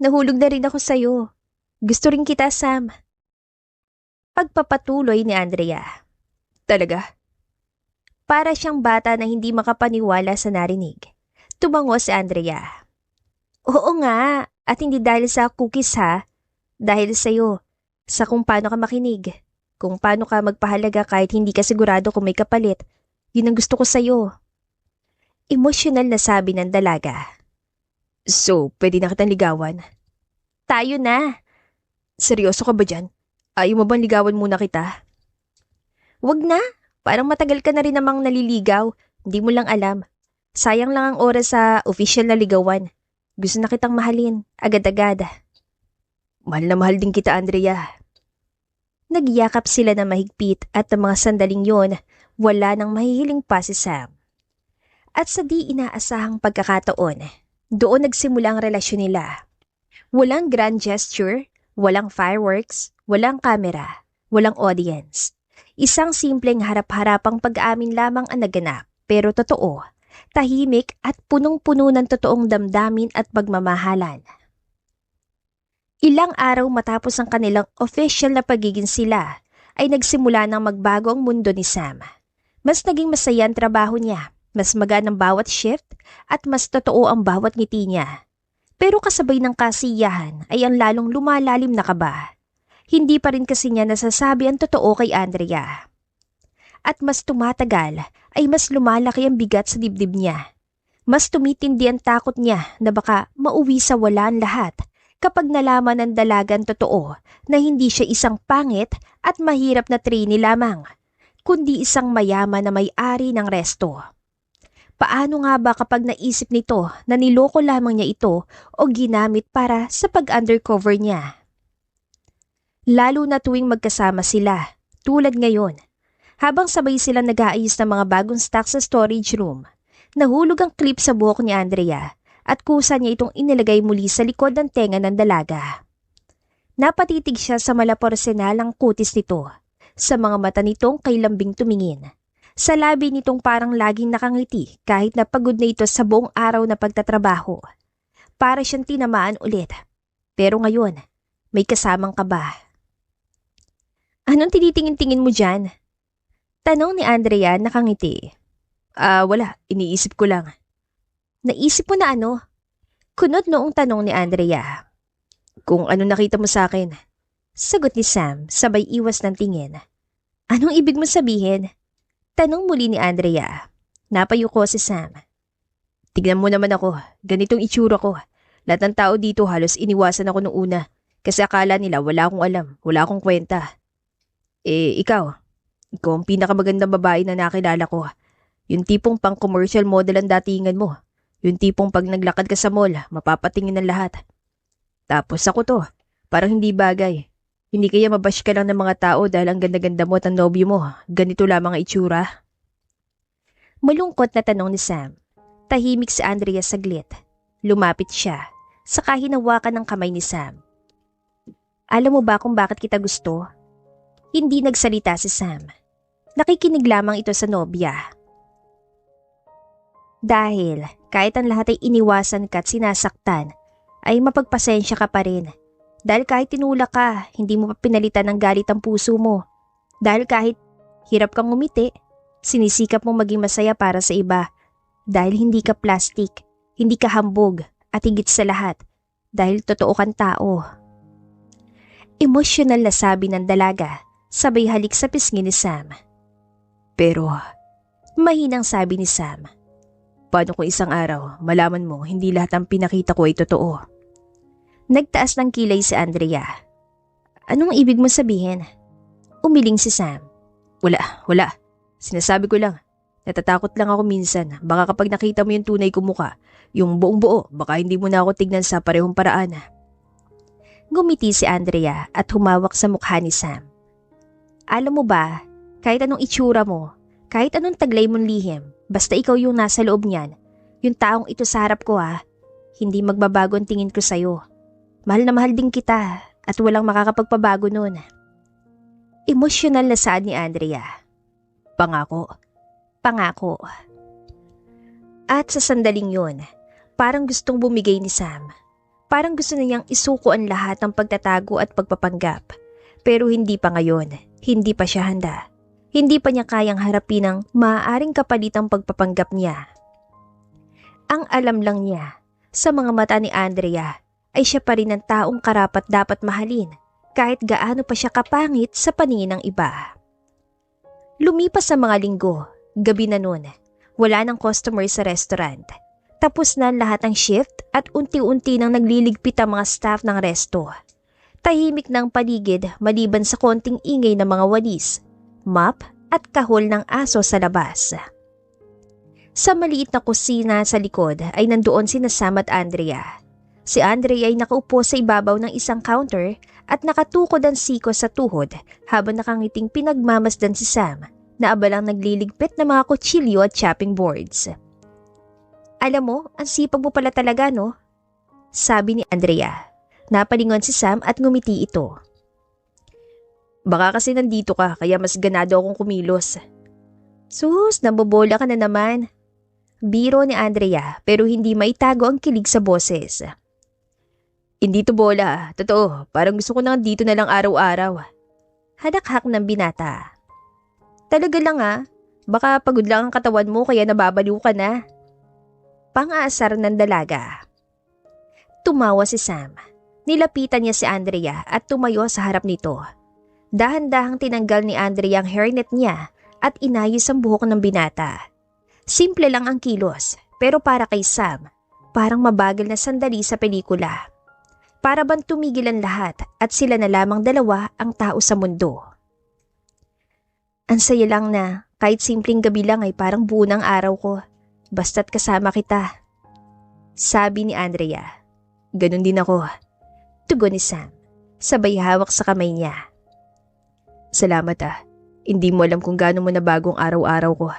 Nahulog na rin ako sa'yo. Gusto rin kita, Sam. Pagpapatuloy ni Andrea. Talaga? Para siyang bata na hindi makapaniwala sa narinig. Tumango si Andrea. Oo nga, at hindi dahil sa cookies ha. Dahil sa'yo, sa kung paano ka makinig. Kung paano ka magpahalaga kahit hindi ka sigurado kung may kapalit. Yun ang gusto ko sa'yo. Emosyonal na sabi ng dalaga. So, pwede na kitang ligawan? Tayo na. Seryoso ka ba dyan? Ayaw mo bang ligawan muna kita? Wag na. Parang matagal ka na rin namang naliligaw. Hindi mo lang alam. Sayang lang ang oras sa official na ligawan. Gusto na kitang mahalin. Agad-agad. Mahal na mahal din kita, Andrea. Nagyakap sila na mahigpit at ang mga sandaling yon, wala nang mahihiling pa si Sam. At sa di inaasahang pagkakataon, doon nagsimula ang relasyon nila. Walang grand gesture, walang fireworks, walang kamera, walang audience. Isang simpleng harap-harapang pag-aamin lamang ang naganap, pero totoo, tahimik at punong-puno ng totoong damdamin at pagmamahalan. Ilang araw matapos ang kanilang official na pagiging sila, ay nagsimula ng magbago ang mundo ni Sam. Mas naging masaya ang trabaho niya, mas magaan ang bawat shift, at mas totoo ang bawat ngiti niya. Pero kasabay ng kasiyahan ay ang lalong lumalalim na kaba. Hindi pa rin kasi niya nasasabi ang totoo kay Andrea. At mas tumatagal ay mas lumalaki ang bigat sa dibdib niya. Mas tumitindi ang takot niya na baka mauwi sa wala ang lahat kapag nalaman ng dalagang totoo na hindi siya isang pangit at mahirap na trainee lamang, kundi isang mayaman na may-ari ng resto. Paano nga ba kapag naisip nito na niloko lamang niya ito o ginamit para sa pag-undercover niya? Lalo na tuwing magkasama sila, tulad ngayon. Habang sabay silang nag-aayos ng mga bagong stock sa storage room, nahulog ang clip sa buhok ni Andrea at kusa niya itong inilagay muli sa likod ng tenga ng dalaga. Napatitig siya sa malaporsenalang kutis nito, sa mga mata nitong kay lambing tumingin. Sa labi nitong parang laging nakangiti kahit napagod na ito sa buong araw na pagtatrabaho. Para siyang tinamaan ulit. Pero ngayon, may kasamang kaba. Anong tinitingin-tingin mo dyan? Tanong ni Andrea nakangiti. Wala. Iniisip ko lang. Naisip mo na ano? Kunot noong tanong ni Andrea. Kung ano nakita mo sa akin. Sagot ni Sam sabay iwas ng tingin. Anong ibig mo sabihin? Tanong muli ni Andrea. Napayuko si Sam. Tignan mo naman ako. Ganitong itsura ko. Lahat ng tao dito halos iniwasan ako nung una. Kasi akala nila wala akong alam. Wala akong kwenta. Ikaw. Ikaw ang pinakamagandang babae na nakilala ko. Yung tipong pang commercial model ang datingan mo. Yung tipong pag naglakad ka sa mall, mapapatingin ng lahat. Tapos ako to. Parang hindi bagay. Hindi kaya mabash ka lang ng mga tao dahil ang ganda-ganda mo at ang nobyo mo. Ganito lamang ang itsura. Malungkot na tanong ni Sam. Tahimik si Andrea saglit. Lumapit siya. saka hinawakan ng kamay ni Sam. Alam mo ba kung bakit kita gusto? Hindi nagsalita si Sam. Nakikinig lamang ito sa nobya. Dahil kahit ang lahat ay iniwasan ka at sinasaktan, ay mapagpasensya ka pa rin. Dahil kahit tinulak ka, hindi mo pa pinalitan ng galit ang puso mo. Dahil kahit hirap kang umiti, sinisikap mong maging masaya para sa iba. Dahil hindi ka plastic, hindi ka hambog, at higit sa lahat, dahil totoo kang tao. Emosyonal na sabi ng dalaga, sabay halik sa pisngi ni Sam. Pero, mahinang sabi ni Sam, paano kung isang araw, malaman mo hindi lahat ang pinakita ko ay totoo? Nagtaas ng kilay si Andrea. Anong ibig mo sabihin? Umiling si Sam. Wala. Sinasabi ko lang. Natatakot lang ako minsan. Baka kapag nakita mo yung tunay ko mukha, yung buong buo, baka hindi mo na ako tignan sa parehong paraan. Gumiti si Andrea at humawak sa mukha ni Sam. Alam mo ba, kahit anong itsura mo, kahit anong taglay mong lihim, basta ikaw yung nasa loob niyan, yung taong ito sa harap ko hindi magbabago ang tingin ko sa'yo. Mahal na mahal din kita at walang makakapagpabago nun. Emosyonal na saad ni Andrea. Pangako. At sa sandaling yun, parang gustong bumigay ni Sam. Parang gusto na niyang isuko ang lahat ng pagtatago at pagpapanggap. Pero hindi pa ngayon, hindi pa siya handa. Hindi pa niya kayang harapin ang maaaring kapalitang pagpapanggap niya. Ang alam lang niya, sa mga mata ni Andrea, ay siya pa rin ang taong karapat dapat mahalin kahit gaano pa siya kapangit sa paningin ng iba. Lumipas sa mga linggo, gabi na noon, wala nang customer sa restaurant. Tapos na lahat ng shift at unti-unti nang nagliligpit ang mga staff ng resto. Tahimik ng paligid maliban sa konting ingay ng mga walis, mop at kahol ng aso sa labas. Sa maliit na kusina sa likod ay nandoon sina Sam at Andrea. Si Andrea ay nakaupo sa ibabaw ng isang counter at nakatukod ang siko sa tuhod habang nakangiting pinagmamasdan si Sam na abalang nagliligpit ng mga kutsilyo at chopping boards. Alam mo, ang sipag mo pala talaga, no? Sabi ni Andrea. Napalingon si Sam at ngumiti ito. Baka kasi nandito ka kaya mas ganado akong kumilos. Sus, nabobola ka na naman. Biro ni Andrea pero hindi maitago ang kilig sa boses. Hindi to bola, totoo. Parang gusto ko nang dito na lang araw-araw. Hadakhak ng binata. Talaga lang baka pagod lang ang katawan mo kaya nababaliw ka na. Pang-aasar ng dalaga. Tumawa si Sam. Nilapitan niya si Andrea at tumayo sa harap nito. Dahan-dahang tinanggal ni Andrea ang hairnet niya at inayos ang buhok ng binata. Simple lang ang kilos pero para kay Sam, parang mabagal na sandali sa pelikula. Para bang tumigil ang lahat at sila na lamang dalawa ang tao sa mundo. Ang saya lang na kahit simpleng gabi lang ay parang buo ng araw ko. Basta't kasama kita. Sabi ni Andrea. Ganun din ako. Tugon ni Sam. Sabay hawak sa kamay niya. Salamat Hindi mo alam kung gaano mo nabago ang araw-araw ko.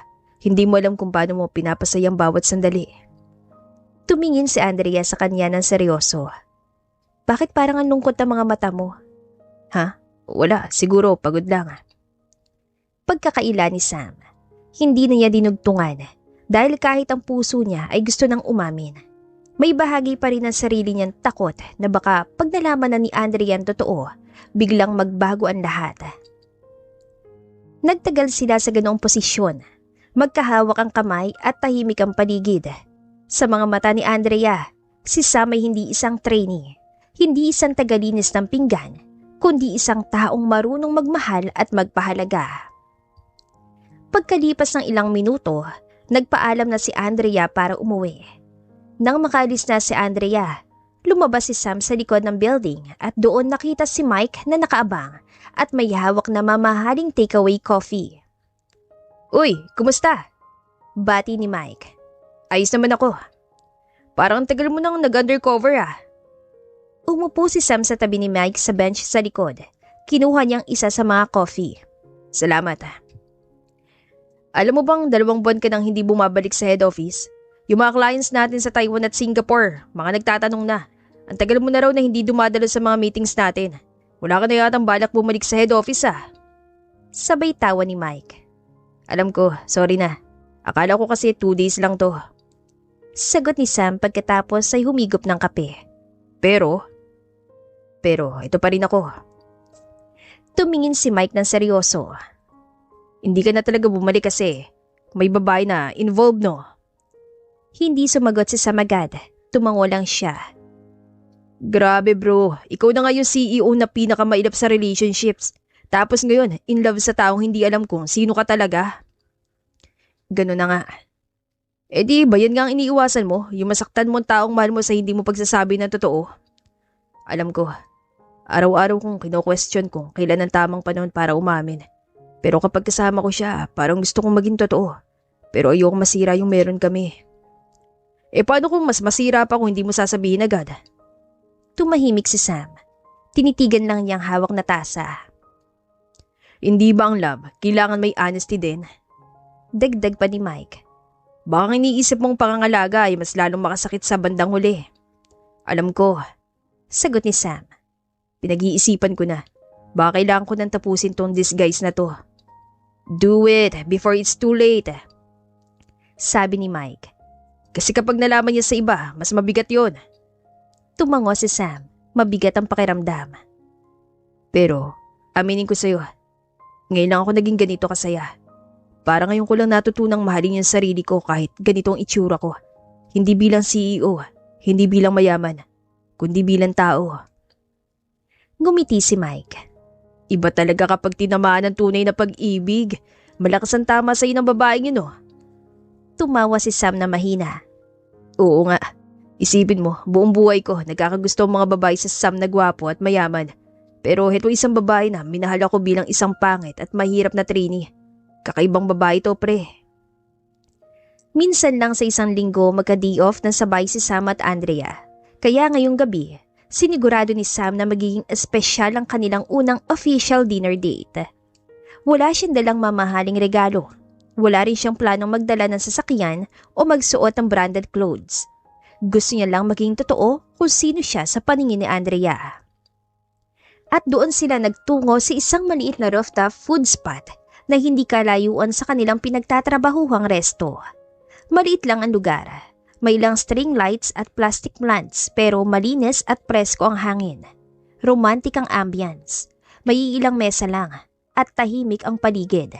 Hindi mo alam kung paano mo pinapasayang bawat sandali. Tumingin si Andrea sa kanya ng seryoso. Bakit parang ang lungkot ang mga mata mo? Wala, siguro pagod lang. Pagkakaila ni Sam, hindi na niya dinugtungan dahil kahit ang puso niya ay gusto nang umamin. May bahagi pa rin ng sarili niyang takot na baka pag nalaman na ni Andrea ang totoo, biglang magbago ang lahat. Nagtagal sila sa ganoong posisyon. Magkahawak ang kamay at tahimik ang paligid. Sa mga mata ni Andrea, si Sam ay hindi isang trainee, hindi isang tagalinis ng pinggan, kundi isang taong marunong magmahal at magpahalaga. Pagkalipas ng ilang minuto, nagpaalam na si Andrea para umuwi. Nang makaalis na si Andrea, lumabas si Sam sa likod ng building at doon nakita si Mike na nakaabang at may hawak na mamahaling takeaway coffee. Uy, kumusta? Bati ni Mike. Ayos naman ako. Parang tagal mo nang nag-undercover Umupo si Sam sa tabi ni Mike sa bench sa likod. Kinuha niyang isa sa mga coffee. Salamat Alam mo bang 2 buwan ka nang hindi bumabalik sa head office? Yung mga clients natin sa Taiwan at Singapore, mga nagtatanong na, Ang tagal mo na raw na hindi dumadalo sa mga meetings natin. Wala ka na yatang balak bumalik sa head office Sabay tawa ni Mike. Alam ko, sorry na. Akala ko kasi 2 days lang to. Sagot ni Sam pagkatapos ay humigop ng kape. Pero ito pa rin ako. Tumingin si Mike ng seryoso. Hindi ka na talaga bumalik kasi may babae na involved, no? Hindi sumagot si Sam agad. Tumango lang siya. Grabe bro, ikaw na nga yung CEO na pinakamailap sa relationships. Tapos ngayon, in love sa taong hindi alam kung sino ka talaga. Ganun na nga. Eh di ba yan nga ang iniiwasan mo? Yung masaktan mo ang taong mahal mo sa hindi mo pagsasabi ng totoo? Alam ko, araw-araw kong kino-question kung kailan ang tamang panahon para umamin. Pero kapag kasama ko siya, parang gusto kong maging totoo. Pero ayoko masira yung meron kami. Eh paano kung mas masira pa kung hindi mo sasabihin agad? Tumahimik si Sam. Tinitigan lang niyang hawak na tasa. Hindi ba ang love, kailangan may honesty din? Dagdag pa ni Mike. Baka iniisip mong pangangalaga ay mas lalong makasakit sa bandang huli. Alam ko. Sagot ni Sam. Pinag-iisipan ko na. Baka kailangan ko nang tapusin tong disguise na to. Do it before it's too late. Sabi ni Mike. Kasi kapag nalaman niya sa iba, mas mabigat yon. Tumango si Sam. Mabigat ang pakiramdam. Pero, aminin ko sa'yo, ngayon lang ako naging ganito kasaya. Para ngayon ko lang natutunang mahalin yung sarili ko kahit ganitong itsura ko. Hindi bilang CEO, hindi bilang mayaman, kundi bilang tao. Ngumiti si Mike. Iba talaga kapag tinamaan ng tunay na pag-ibig. Malakas ang tama sa'yo ng babaeng yun, oh. Tumawa si Sam na mahina. Oo nga. Isipin mo, buong buhay ko nagkakagusto ang mga babae sa Sam na gwapo at mayaman. Pero heto isang babae na minahal ako bilang isang pangit at mahirap na trainee. Kakaibang babae to, pre. Minsan lang sa isang linggo magka-day off na sabay si Sam at Andrea. Kaya ngayong gabi, sinigurado ni Sam na magiging espesyal ang kanilang unang official dinner date. Wala siyang dalang mamahaling regalo. Wala rin siyang planong magdala ng sasakyan o magsuot ng branded clothes. Gusto niya lang maging totoo kung sino siya sa paningin ni Andrea. At doon sila nagtungo sa isang maliit na rooftop food spot na hindi kalayuan sa kanilang pinagtatrabahuhang resto. Maliit lang ang lugar. May ilang string lights at plastic plants pero malinis at presko ang hangin. Romantic ang ambience. May ilang mesa lang at tahimik ang paligid.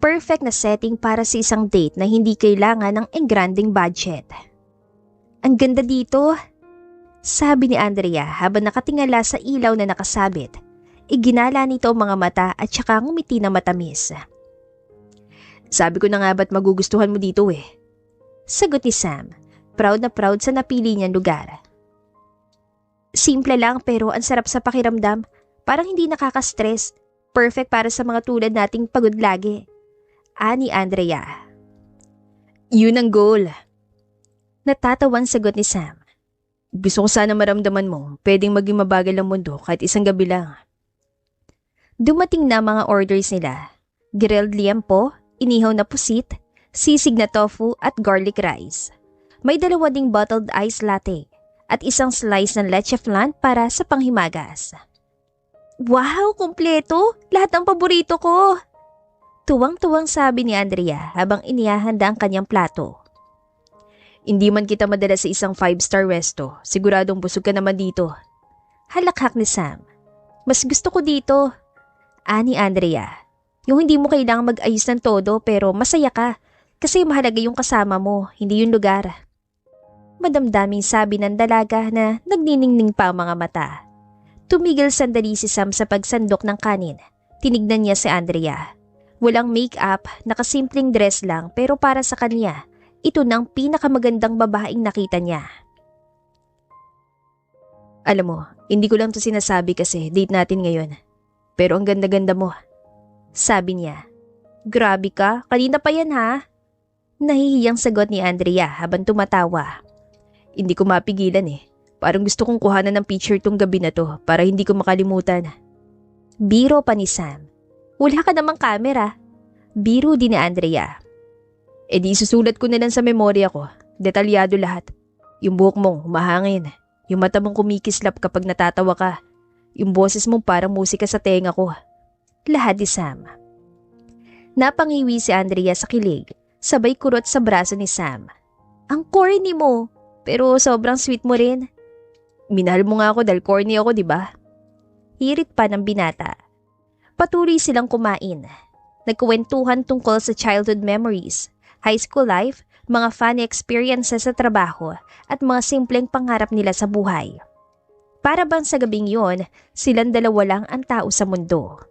Perfect na setting para sa isang date na hindi kailangan ng engranding budget. Ang ganda dito, sabi ni Andrea habang nakatingala sa ilaw na nakasabit. Iginala nito ang mga mata at saka ngumiti na matamis. Sabi ko na nga ba't magugustuhan mo dito eh. Sagot ni Sam, proud na proud sa napili niyang lugar. Simple lang pero ang sarap sa pakiramdam, parang hindi nakaka-stress. Perfect para sa mga tulad nating pagod lagi. Ani Andrea. Yun ang goal. Natatawan sagot ni Sam. Gusto ko sana maramdaman mo, pwedeng maging mabagal ang mundo kahit isang gabi lang. Dumating na mga orders nila. Grilled liempo, inihaw na pusit, sisig na tofu at garlic rice. May 2 ding bottled ice latte at isang slice ng leche flan para sa panghimagas. Wow, kumpleto! Lahat ng paborito ko! Tuwang-tuwang sabi ni Andrea habang inihahanda ang kanyang plato. Hindi man kita madala sa isang 5-star resto, siguradong busog ka naman dito. Halakhak ni Sam. Mas gusto ko dito. Ani Andrea. Yung hindi mo kailangang mag-ayos ng todo pero masaya ka kasi mahalaga yung kasama mo, hindi yung lugar. Madamdaming sabi ng dalaga na nagniningning pa ang mga mata. Tumigil sandali si Sam sa pagsandok ng kanin. Tinignan niya si Andrea. Walang make-up, nakasimpleng dress lang pero para sa kanya, ito na ang pinakamagandang babaeng nakita niya. Alam mo, hindi ko lang to sinasabi kasi date natin ngayon. Pero ang ganda-ganda mo. Sabi niya. Grabe ka, kanina pa yan ha? Nahihiyang sagot ni Andrea habang tumatawa. Hindi ko mapigilan eh. Parang gusto kong kuhanan ng picture tong gabi na to para hindi ko makalimutan. Biro pa ni Sam. Wala ka namang camera. Biro din ni Andrea. E di isusulat ko na lang sa memorya ko. Detalyado lahat. Yung buhok mong humahangin. Yung mata mong kumikislap kapag natatawa ka. Yung boses mong parang musika sa tenga ko. Lahad ni Sam. Napangiwi si Andrea sa kilig, sabay kurot sa braso ni Sam. Ang corny mo, pero sobrang sweet mo rin. Minahal mo nga ako dahil corny ako, di ba? Hirit pa ng binata. Patuloy silang kumain. Nagkuwentuhan tungkol sa childhood memories, high school life, mga funny experiences sa trabaho, at mga simpleng pangarap nila sa buhay. Para bang sa gabing yon, silang dalawa lang ang tao sa mundo.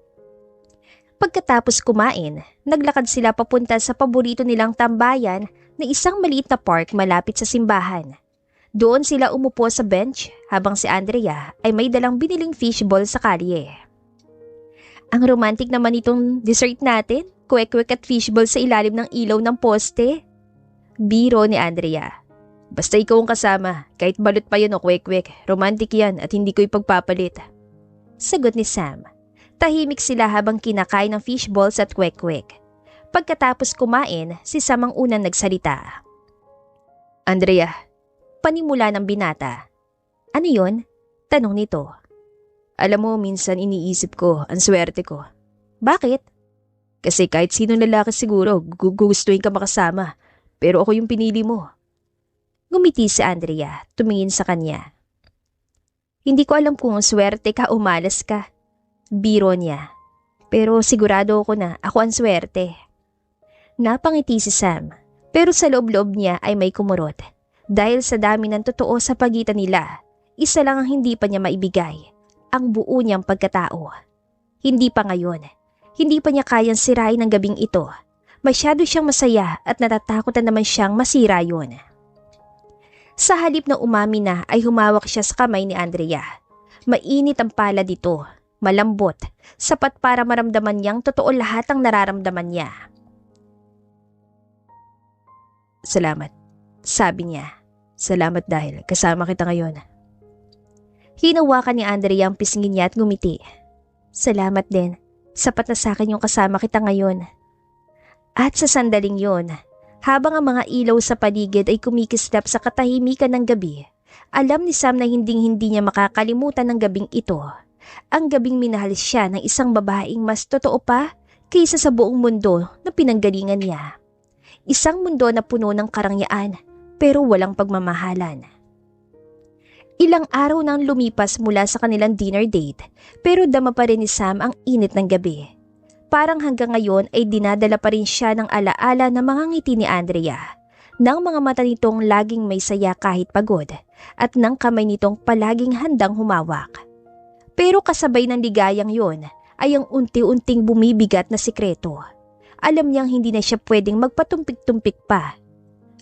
Pagkatapos kumain, naglakad sila papunta sa paborito nilang tambayan na isang maliit na park malapit sa simbahan. Doon sila umupo sa bench habang si Andrea ay may dalang biniling fishball sa kalye. Ang romantic naman itong dessert natin, kwek-kwek at fishball sa ilalim ng ilaw ng poste. Biro ni Andrea. Basta ikaw ang kasama, kahit balot pa yan o kwek-kwek, romantic yan at hindi ko ipagpapalit. Sagot ni Sam. Tahimik sila habang kinakain ng fishballs at kwek-kwek. Pagkatapos kumain, si Sam ang unang nagsalita. Andrea. Panimula ng binata. Ano yon? Tanong nito. Alam mo, minsan iniisip ko, ang swerte ko. Bakit? Kasi kahit sinong lalaki siguro, gugustuhin ka makasama. Pero ako yung pinili mo. Ngumiti si Andrea, tumingin sa kanya. Hindi ko alam kung swerte ka o malas ka. Biro niya. Pero sigurado ako na ako ang swerte. Napangiti si Sam, pero sa loob-loob niya ay may kumurot. Dahil sa dami ng totoo sa pagitan nila, isa lang ang hindi pa niya maibigay. Ang buo niyang pagkatao. Hindi pa ngayon. Hindi pa niya kayang sirain ang gabing ito. Masyado siyang masaya at natatakotan naman siyang masira yun. Sa halip na umami na ay humawak siya sa kamay ni Andrea. Mainit ang pala dito, malambot, sapat para maramdaman niyang totoo lahat ang nararamdaman niya. Salamat, sabi niya. Salamat dahil kasama kita ngayon. Hinawakan ni Andrea ang pisngin niya at ngumiti. Salamat din. Sapat na sa akin yung kasama kita ngayon. At sa sandaling yon, habang ang mga ilaw sa paligid ay kumikislap sa katahimikan ng gabi, alam ni Sam na hindi niya makakalimutan ng gabing ito. Ang gabing minahal siya ng isang babaeng mas totoo pa kaysa sa buong mundo na pinanggalingan niya. Isang mundo na puno ng karangyaan pero walang pagmamahalan. Ilang araw nang lumipas mula sa kanilang dinner date pero dama pa rin ni Sam ang init ng gabi. Parang hanggang ngayon ay dinadala pa rin siya ng alaala na mga ngiti ni Andrea, ng mga mata nitong laging may saya kahit pagod, at ng kamay nitong palaging handang humawak. Pero kasabay ng ligayang yon ay ang unti-unting bumibigat na sikreto. Alam niyang hindi na siya pwedeng magpatumpik-tumpik pa.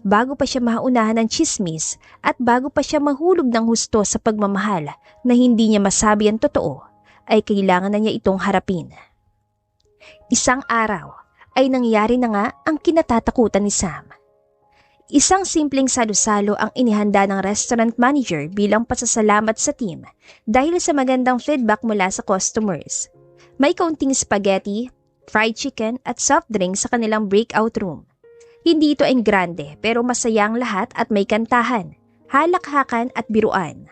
Bago pa siya maunahan ng chismis at bago pa siya mahulog ng husto sa pagmamahal na hindi niya masabi ang totoo, ay kailangan na niya itong harapin. Isang araw ay nangyari na nga ang kinatatakutan ni Sam. Isang simpleng salo-salo ang inihanda ng restaurant manager bilang pasasalamat sa team dahil sa magandang feedback mula sa customers. May kaunting spaghetti, fried chicken at soft drink sa kanilang breakout room. Hindi ito ang grande pero masaya ang lahat at may kantahan, halakhakan at biruan.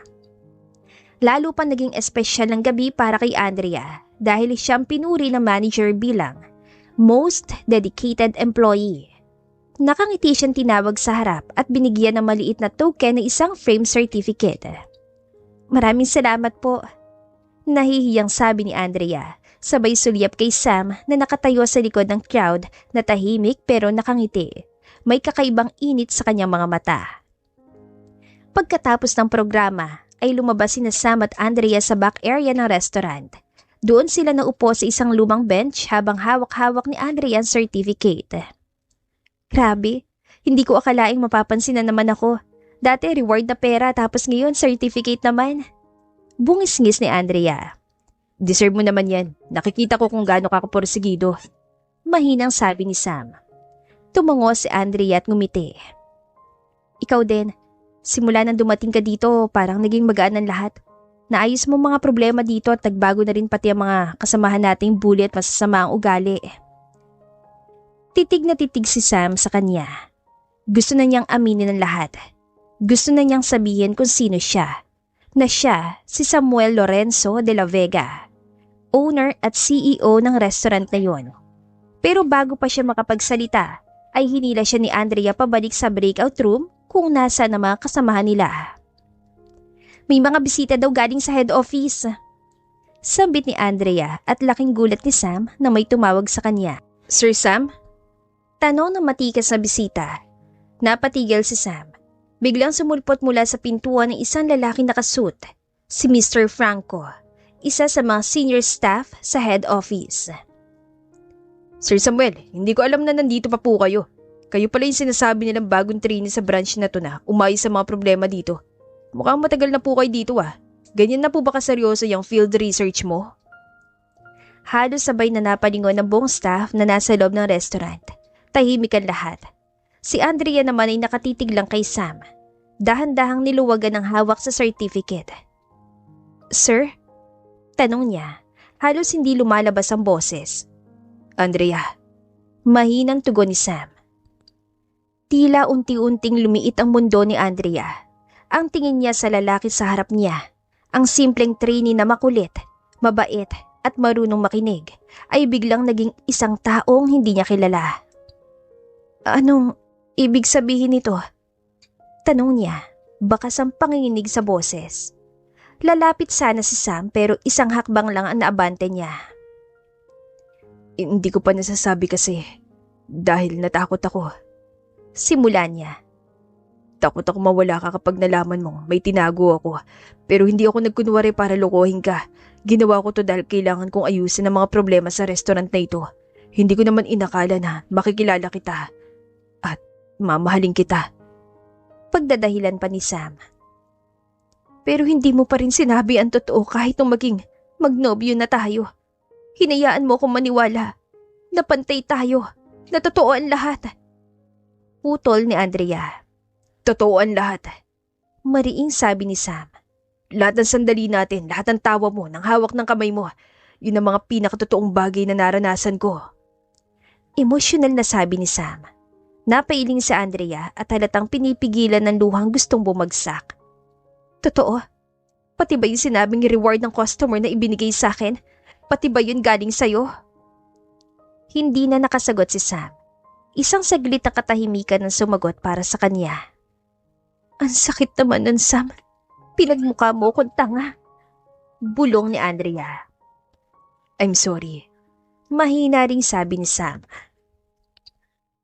Lalo pa naging espesyal ng gabi para kay Andrea dahil siyang pinuri ng manager bilang most dedicated employee. Nakangiti siyang tinawag sa harap at binigyan ng maliit na token na isang frame certificate. Maraming salamat po. Nahihiyang sabi ni Andrea, sabay sulyap kay Sam na nakatayo sa likod ng crowd na tahimik pero nakangiti. May kakaibang init sa kanyang mga mata. Pagkatapos ng programa ay lumabas sina Sam at Andrea sa back area ng restaurant. Doon sila naupo sa isang lumang bench habang hawak-hawak ni Andrea ang certificate. Grabe, hindi ko akalaing mapapansin na naman ako. Dati reward na pera tapos ngayon certificate naman. Bungis-ngis ni Andrea. Deserve mo naman yan. Nakikita ko kung gaano ka kaporsigido. Mahinang sabi ni Sam. Tumango si Andrea at ngumiti. Ikaw din. Simula nang dumating ka dito, parang naging magaan ang lahat. Naayos mo mga problema dito at nagbago na rin pati ang mga kasamahan nating bully at masasama ang ugali. Titig na titig si Sam sa kanya. Gusto na niyang aminin ang lahat. Gusto na niyang sabihin kung sino siya. na siya si Samuel Lorenzo de la Vega, owner at CEO ng restaurant na yon. Pero bago pa siya makapagsalita, ay hinila siya ni Andrea pabalik sa breakout room kung nasa na mga kasamahan nila. May mga bisita daw galing sa head office. Sambit ni Andrea at laking gulat ni Sam na may tumawag sa kanya. Sir Sam? Tanong ng matikas na bisita. Napatigil si Sam. Biglang sumulpot mula sa pintuan ng isang lalaking nakasuit, si Mr. Franco, isa sa mga senior staff sa head office. Sir Samuel, hindi ko alam na nandito pa po kayo. Kayo pala yung sinasabi nilang bagong trainee sa branch na to na umayos sa mga problema dito. Mukhang matagal na po kayo dito ah. Ganyan na po ba kaseryoso yung field research mo? Halos sabay na napalingon ng buong staff na nasa loob ng restaurant. Tahimik ang lahat. Si Andrea naman ay nakatitig lang kay Sam. Dahan-dahang niluwagan ng hawak sa certificate. Sir? Tanong niya. Halos hindi lumalabas ang boses. Andrea. Mahinang tugon ni Sam. Tila unti-unting lumiit ang mundo ni Andrea. Ang tingin niya sa lalaki sa harap niya, ang simpleng trainee na makulit, mabait at marunong makinig, ay biglang naging isang taong hindi niya kilala. Anong ibig sabihin nito? Tanong niya, bakas ang panginginig sa boses. Lalapit sana si Sam pero isang hakbang lang ang naabante niya. Hindi ko pa nasasabi kasi dahil natakot ako. Simula niya. Takot ako mawala ka kapag nalaman mong may tinago ako. Pero hindi ako nagkunwari para lokohin ka. Ginawa ko to dahil kailangan kong ayusin ang mga problema sa restaurant na ito. Hindi ko naman inakala na makikilala kita. At mamahalin kita. Pagdadahilan pa ni Sam. Pero hindi mo pa rin sinabi ang totoo kahit nung maging magnobyo na tayo. Hinayaan mo akong maniwala. Napantay tayo. Na totoo ang lahat. Putol ni Andrea. Totoo ang lahat. Mariing sabi ni Sam. Lahat ng sandali natin, lahat ng tawa mo, ng hawak ng kamay mo, yun ang mga pinakatotoong bagay na naranasan ko. Emosyonal na sabi ni Sam. Napailing si Andrea at halatang pinipigilan ng luhang gustong bumagsak. Totoo? Pati ba yung sinabing reward ng customer na ibinigay sa akin? Pati ba yun galing sa'yo? Hindi na nakasagot si Sam. Isang saglit na katahimikan ang sumagot para sa kanya. Ang sakit naman nun, Sam. Pinagmukha mo kung tanga. Bulong ni Andrea. I'm sorry. Mahina ring sabi ni Sam.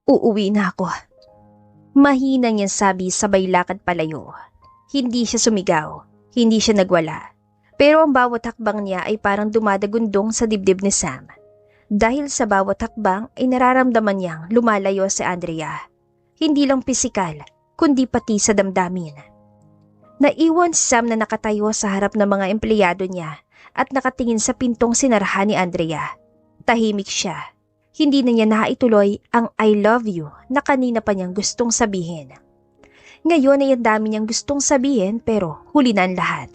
Uuwi na ako. Mahina niyang sabi sabay lakad palayo. Hindi siya sumigaw. Hindi siya nagwala. Pero ang bawat hakbang niya ay parang dumadagundong sa dibdib ni Sam. Dahil sa bawat hakbang ay nararamdaman niyang lumalayo si Andrea. Hindi lang pisikal, kundi pati sa damdamin. Naiwan si Sam na nakatayo sa harap ng mga empleyado niya at nakatingin sa pintong sinarahan ni Andrea. Tahimik siya. Hindi na niya naituloy ang I love you na kanina pa niyang gustong sabihin. Ngayon ay ang dami niyang gustong sabihin pero huli na ang lahat.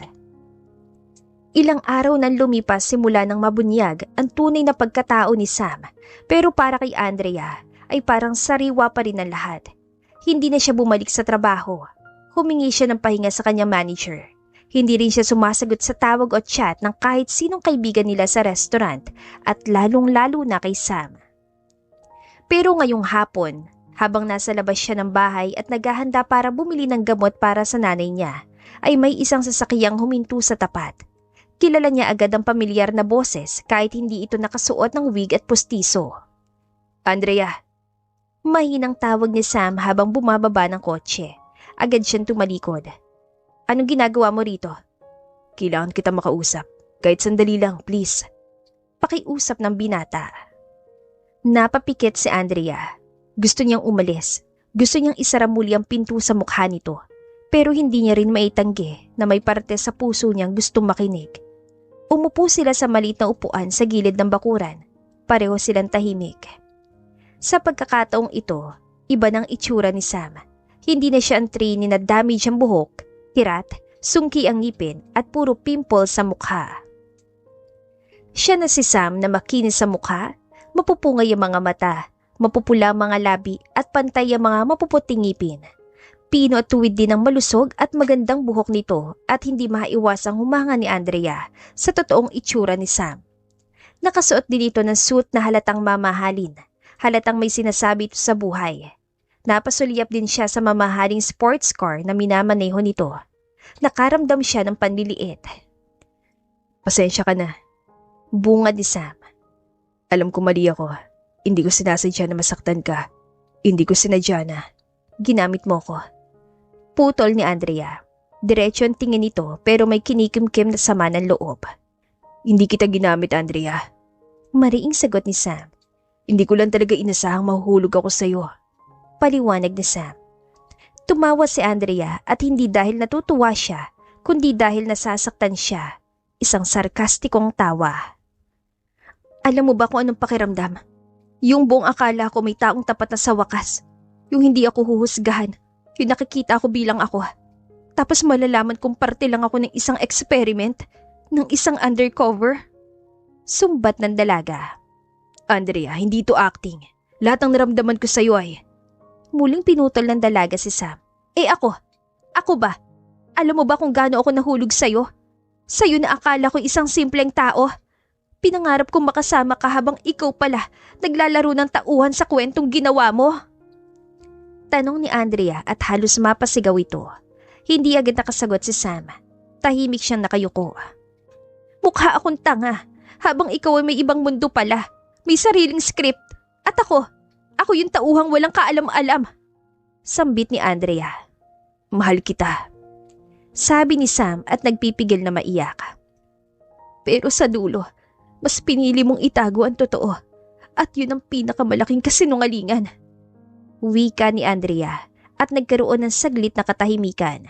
Ilang araw nang lumipas simula ng mabunyag ang tunay na pagkatao ni Sam, pero para kay Andrea ay parang sariwa pa rin ang lahat. Hindi na siya bumalik sa trabaho. Humingi siya ng pahinga sa kanyang manager. Hindi rin siya sumasagot sa tawag o chat ng kahit sinong kaibigan nila sa restaurant at lalong-lalo na kay Sam. Pero ngayong hapon, habang nasa labas siya ng bahay at naghahanda para bumili ng gamot para sa nanay niya, ay may isang sasakyang huminto sa tapat. Kilala niya agad ang pamilyar na boses kahit hindi ito nakasuot ng wig at pustiso. Andrea. Mahinang tawag ni Sam habang bumababa ng kotse. Agad siyang tumalikod. Anong ginagawa mo rito? Kailangan kita makausap. Kahit sandali lang, please. Pakiusap ng binata. Napapikit si Andrea. Gusto niyang umalis. Gusto niyang isara muli ang pinto sa mukha nito. Pero hindi niya rin maitanggi na may parte sa puso niyang gustong makinig. Umupo sila sa maliit na upuan sa gilid ng bakuran. Pareho silang tahimik. Sa pagkakataong ito, iba ng itsura ni Sam. Hindi na siya ang trainee na damage ang buhok, kirat, sungki ang ngipin at puro pimple sa mukha. Siya na si Sam na makinis sa mukha, mapupungay ang mga mata, mapupula ang mga labi at pantay ang mga mapuputing ngipin. Pino at tuwid din ang malusog at magandang buhok nito at hindi maiwasang humanga ni Andrea sa totoong itsura ni Sam. Nakasuot din ito ng suit na halatang mamahalin, halatang may sinasabi ito sa buhay. Napasulyap din siya sa mamahaling sports car na minamaneho nito. Nakaramdam siya ng panliliit. Pasensya ka na. Bungad ni Sam. Alam ko mali ako. Hindi ko sinasadya na masaktan ka. Hindi ko sinadya na. Ginamit mo ko. Putol ni Andrea. Diretso ang tingin nito pero may kinikimkim na sama ng loob. Hindi kita ginamit, Andrea. Mariing sagot ni Sam. Hindi ko lang talaga inasahang mahuhulog ako sa'yo. Paliwanag ni Sam. Tumawa si Andrea at hindi dahil natutuwa siya, kundi dahil nasasaktan siya. Isang sarkastikong tawa. Alam mo ba kung anong pakiramdam? Yung buong akala ko may taong tapat na sa wakas. Yung hindi ako huhusgahan. Yung nakikita ko bilang ako. Tapos malalaman kong parte lang ako ng isang experiment, ng isang undercover. Sumbat ng dalaga. Andrea, hindi to acting. Lahat ng naramdaman ko sa'yo ay... Muling pinutol ng dalaga si Sam. Ako? Ako ba? Alam mo ba kung gaano ako nahulog sa'yo? Sa'yo na akala ko isang simpleng tao. Pinangarap kong makasama ka habang ikaw pala naglalaro ng tauhan sa kwentong ginawa mo. Tanong ni Andrea at halos mapasigaw ito. Hindi agad nakasagot si Sam. Tahimik siyang nakayuko. Mukha akong tanga habang ikaw ay may ibang mundo pala. May sariling script. At ako yung tauhang walang kaalam-alam. Sambit ni Andrea. Mahal kita. Sabi ni Sam at nagpipigil na maiyak. Pero sa dulo, mas pinili mong itago ang totoo. At yun ang pinakamalaking kasinungalingan. Wika ni Andrea at nagkaroon ng saglit na katahimikan.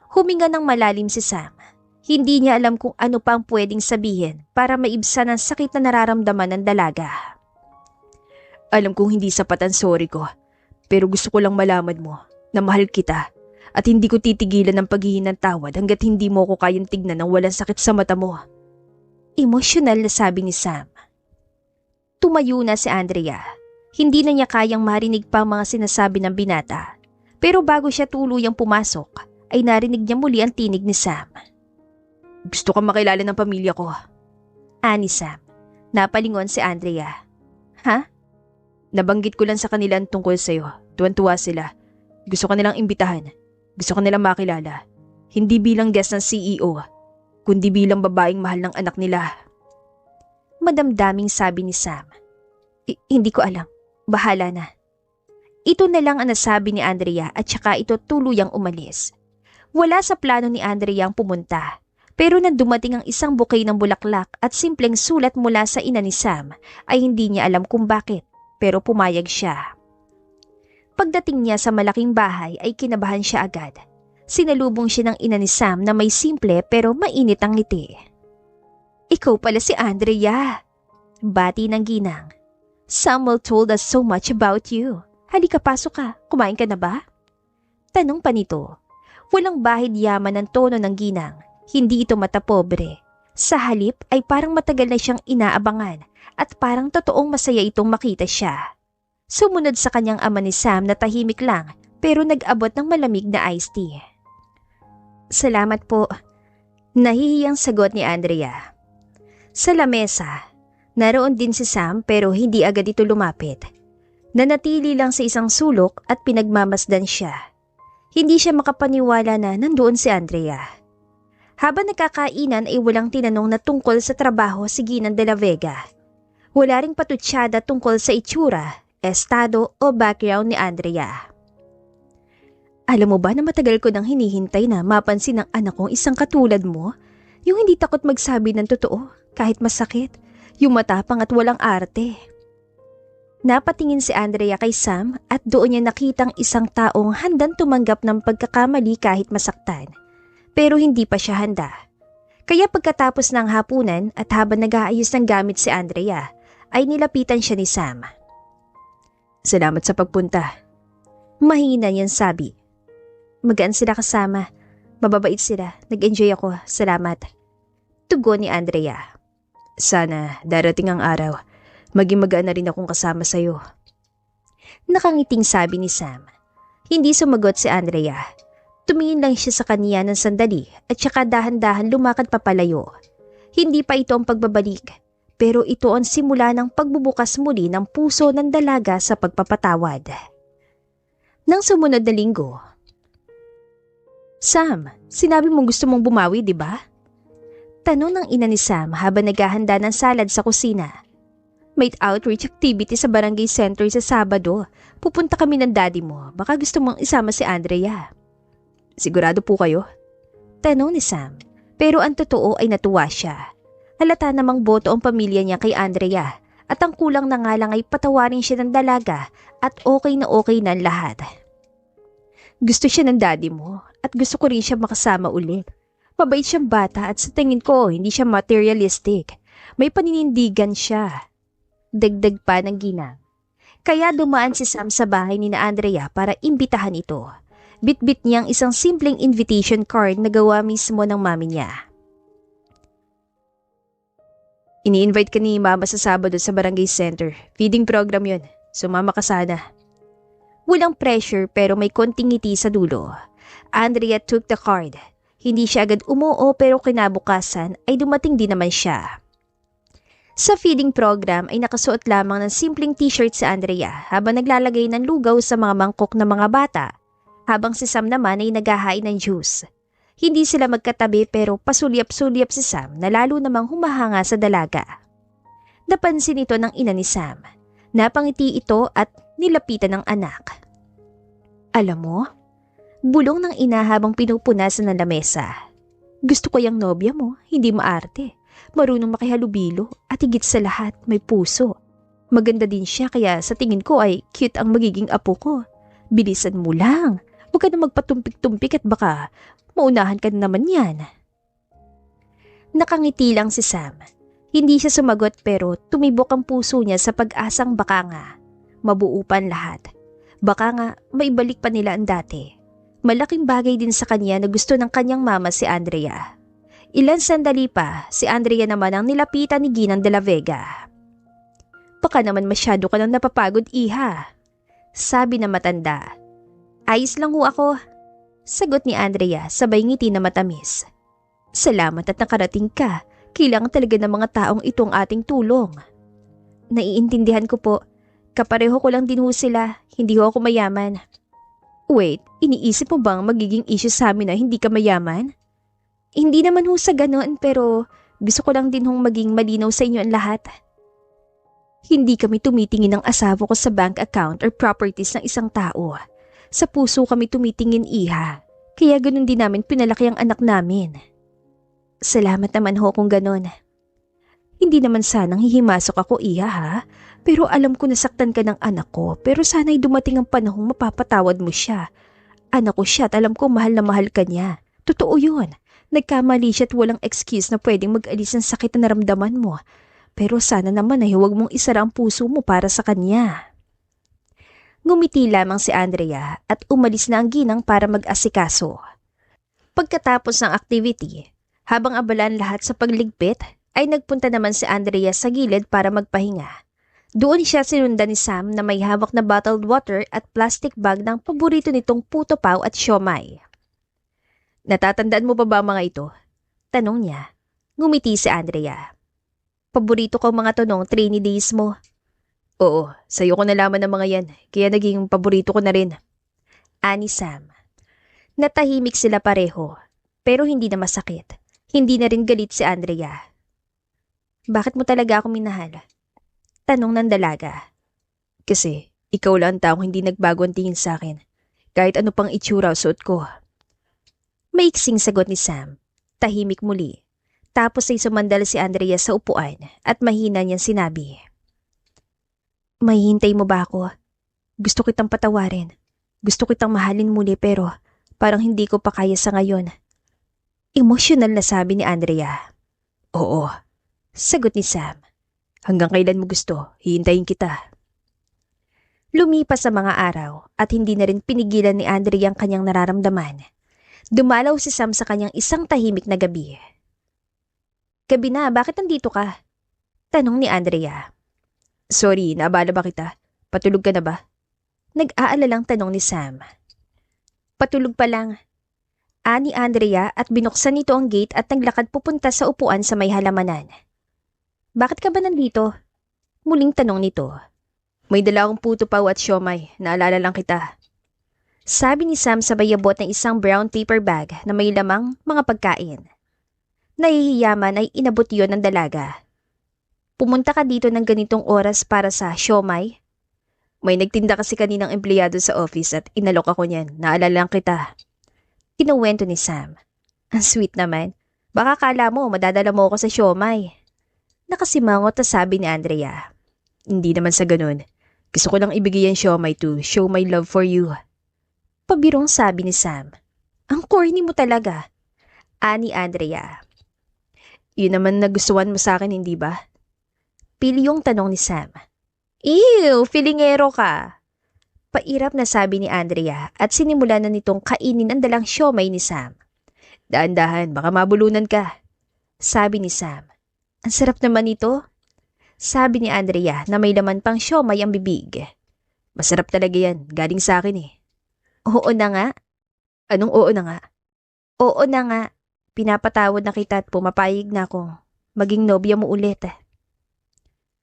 Huminga ng malalim si Sam. Hindi niya alam kung ano pa ang pwedeng sabihin para maibsan ang sakit na nararamdaman ng dalaga. Alam kong hindi sapat ang sorry ko, pero gusto ko lang malaman mo na mahal kita at hindi ko titigilan ng paghihingi ng tawad hanggat hindi mo ko kayang tignan ng walang sakit sa mata mo. Emosyonal na sabi ni Sam. Tumayo na si Andrea. Hindi na niya kayang marinig pa ang mga sinasabi ng binata. Pero bago siya tuluyang pumasok, ay narinig niya muli ang tinig ni Sam. Gusto kang makilala ng pamilya ko. Ani Sam. Napalingon si Andrea. Ha? Nabanggit ko lang sa kanila ang tungkol sa'yo. Tuwan-tuwa sila. Gusto ka nilang imbitahan. Gusto ka nilang makilala. Hindi bilang guest ng CEO, kundi bilang babaeng mahal ng anak nila. Madamdaming sabi ni Sam. Hindi ko alam. Bahala na. Ito na lang ang nasabi ni Andrea at saka ito tuluyang umalis. Wala sa plano ni Andrea ang pumunta. Pero nang dumating ang isang bouquet ng bulaklak at simpleng sulat mula sa ina ni Sam, ay hindi niya alam kung bakit. Pero pumayag siya. Pagdating niya sa malaking bahay ay kinabahan siya agad. Sinalubong siya ng ina ni Sam na may simple pero mainit ang ngiti. Ikaw pala si Andrea. Bati ng ginang. Samuel told us so much about you. Halika, pasok ka. Kumain ka na ba? Tanong pa nito. Walang bahid yaman ang tono ng ginang. Hindi ito matapobre. Sa halip ay parang matagal na siyang inaabangan at parang totoong masaya itong makita siya. Sumunod sa kanyang ama ni Sam na tahimik lang pero nag-abot ng malamig na iced tea. Salamat po. Nahihiyang sagot ni Andrea. Sa lamesa, naroon din si Sam pero hindi agad ito lumapit. Nanatili lang sa isang sulok at pinagmamasdan siya. Hindi siya makapaniwala na nandoon si Andrea. Habang nagkakainan ay walang tinanong na tungkol sa trabaho si Ginang de la Vega. Wala ring patutsada tungkol sa itsura, estado o background ni Andrea. Alam mo ba na matagal ko nang hinihintay na mapansin ng anak kong isang katulad mo? Yung hindi takot magsabi ng totoo kahit masakit, yung matapang at walang arte. Napatingin si Andrea kay Sam at doon niya nakitang isang taong handang tumanggap ng pagkakamali kahit masaktan. Pero hindi pa siya handa. Kaya pagkatapos ng hapunan at habang nag-aayos ng gamit si Andrea, ay nilapitan siya ni Sam. Salamat sa pagpunta. Mahina niyang sabi. Magaan sila kasama. Mababait sila. Nag-enjoy ako. Salamat. Tugon ni Andrea. Sana darating ang araw. Maging magaan na rin akong kasama sa'yo. Nakangiting sabi ni Sam. Hindi sumagot si Andrea. Tumingin lang siya sa kanya ng sandali at saka dahan-dahan lumakad papalayo. Hindi pa ito ang pagbabalik, pero ito ang simula ng pagbubukas muli ng puso ng dalaga sa pagpapatawad. Nang sumunod na linggo, "Sam, sinabi mong gusto mong bumawi, di ba?" Tanong ng ina ni Sam habang naghahanda ng salad sa kusina. "May outreach activity sa barangay center sa Sabado. Pupunta kami ng daddy mo. Baka gusto mong isama si Andrea." "Sigurado po kayo?" Tanong ni Sam. Pero ang totoo ay natuwa siya. Halata namang boto ang pamilya niya kay Andrea at ang kulang na nga lang ay patawarin siya ng dalaga at okay na ang lahat. "Gusto siya ng daddy mo at gusto ko rin siya makasama ulit. Mabait siyang bata at sa tingin ko hindi siya materialistic. May paninindigan siya." Dagdag pa ng ginang. Kaya dumaan si Sam sa bahay ni na Andrea para imbitahan ito. Bitbit niyang isang simpleng invitation card na gawa mismo ng mami niya. "Ini-invite ka ni Mama sa Sabado sa Barangay Center. Feeding program yun. Sumama ka sana." Walang pressure pero may konting ngiti sa dulo. Andrea took the card. Hindi siya agad umuo pero kinabukasan ay dumating din naman siya. Sa feeding program ay nakasuot lamang ng simpleng t-shirt si Andrea habang naglalagay ng lugaw sa mga mangkok ng mga bata, habang si Sam naman ay naghahain ng juice. Hindi sila magkatabi pero pasulyap-sulyap si Sam na lalo namang humahanga sa dalaga. Napansin ito ng ina ni Sam. Napangiti ito at nilapitan ng anak. "Alam mo?" Bulong ng ina habang pinupunasan ng lamesa. "Gusto ko yung nobya mo, hindi maarte. Marunong makihalubilo at higit sa lahat may puso. Maganda din siya kaya sa tingin ko ay cute ang magiging apo ko. Bilisan mo lang. Huwag ka na magpatumpik-tumpik at baka maunahan ka na naman yan." Nakangiti lang si Sam. Hindi siya sumagot pero tumibok ang puso niya sa pag-asang baka nga mabuo pa ang lahat. Baka nga maibalik pa nila ang dati. Malaking bagay din sa kanya na gusto ng kanyang mama si Andrea. Ilan sandali pa, si Andrea naman ang nilapitan ni Ginang de la Vega. "Baka naman masyado ka nang napapagod, iha," sabi na matanda. "Ayos lang ho ako," sagot ni Andrea sabay ngiti na matamis. "Salamat at nakarating ka. Kailangan talaga ng mga taong itong ating tulong." "Naiintindihan ko po. Kapareho ko lang din ho sila. Hindi ho ako mayaman." "Wait, iniisip mo bang magiging issue sa amin na hindi ka mayaman?" "Hindi naman ho sa ganoon pero gusto ko lang din hong maging malinaw sa inyo ang lahat. Hindi kami tumitingin ng asawa ko sa bank account or properties ng isang tao. Sa puso kami tumitingin, iha. Kaya ganun din namin pinalaki ang anak namin." "Salamat naman ho kung ganun." "Hindi naman sanang hihimasok ako, iha ha. Pero alam ko nasaktan ka ng anak ko pero sana'y dumating ang panahong mapapatawad mo siya. Anak ko siya at alam ko mahal na mahal ka niya. Totoo yun. Nagkamali siya at walang excuse na pwedeng mag-alis ng sakit na naramdaman mo. Pero sana naman ay huwag mong isara ang puso mo para sa kanya." Ngumiti lamang si Andrea at umalis na ang ginang para mag-asikaso. Pagkatapos ng activity, habang abala ang lahat sa pagligpit, ay nagpunta naman si Andrea sa gilid para magpahinga. Doon siya sinundan ni Sam na may hawak na bottled water at plastic bag ng paborito nitong puto pao at siomai. "Natatandaan mo pa ba mga ito?" tanong niya. Ngumiti si Andrea. "Paborito ko mga to nung trainee days mo." "Oo, sa'yo ko nalaman ng mga yan, kaya naging paborito ko na rin." Ani Sam. Natahimik sila pareho, pero hindi na masakit. Hindi na rin galit si Andrea. "Bakit mo talaga ako minahal?" tanong ng dalaga. "Kasi ikaw lang ang taong hindi nagbago ang tingin sa akin, kahit ano pang itsura o suot ko." Maiksing sagot ni Sam. Tahimik muli. Tapos ay sumandal si Andrea sa upuan at mahina niyang sinabi. "Mahihintay mo ba ako? Gusto kitang patawarin. Gusto kitang mahalin muli pero parang hindi ko pa kaya sa ngayon." Emosyonal na sabi ni Andrea. "Oo," sagot ni Sam. "Hanggang kailan mo gusto? Hihintayin kita." Lumipas sa mga araw at hindi na rin pinigilan ni Andrea ang kanyang nararamdaman. Dumalaw si Sam sa kanyang isang tahimik na gabi. "Gabi na, bakit nandito ka?" tanong ni Andrea. "Sorry, naabala ba kita? Patulog ka na ba?" Nag-aalalang tanong ni Sam. Patulog pa lang. Ani Andrea at binuksan nito ang gate at naglakad pupunta sa upuan sa may halamanan. Bakit ka ba nandito? Muling tanong nito. May dala akong puto paw at siomay. Naalala lang kita. Sabi ni Sam sabay abot ng isang brown paper bag na may lamang mga pagkain. Nahihiyaman ay inabot yon ng dalaga. Pumunta ka dito ng ganitong oras para sa siomay? May nagtinda kasi kaninang empleyado sa office at inalok ako niyan. Naalala lang kita. Kinuwento ni Sam. Ang sweet naman. Baka kala mo madadala mo ako sa siomay. Nakasimangot na sabi ni Andrea. Hindi naman sa ganun. Gusto ko lang ibigay ang siomay to show my love for you. Pabirong sabi ni Sam. Ang corny mo talaga. Ani Andrea. Yun naman nagustuhan mo sa akin, hindi ba? Pilyong tanong ni Sam. Ew, filingero ka. Pairap na sabi ni Andrea at sinimula na nitong kainin ang dalang siomay ni Sam. Dahan-dahan, baka mabulunan ka. Sabi ni Sam. Ang sarap naman ito. Sabi ni Andrea na may laman pang siomay ang bibig. Masarap talaga yan, galing sa akin eh. Oo na nga. Anong oo na nga? Oo na nga. Pinapatawad na kita at pumapayag na akong maging nobya mo ulit.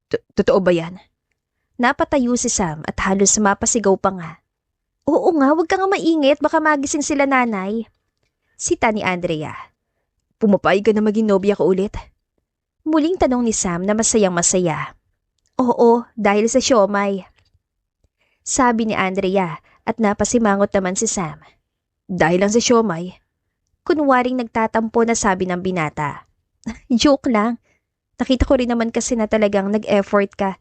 Totoo ba yan? Napatayo si Sam at halos mapasigaw pa nga. Oo nga, wag ka nga maingit, baka magising sila nanay. Sita ni Andrea. Pumapayag ka na maging nobya ko ulit? Muling tanong ni Sam na masayang masaya. Oo, dahil sa siomay. Sabi ni Andrea at napasimangot naman si Sam. Dahil lang sa siomay? Kunwaring nagtatampo na sabi ng binata. Joke lang. Nakita ko rin naman kasi na talagang nag-effort ka.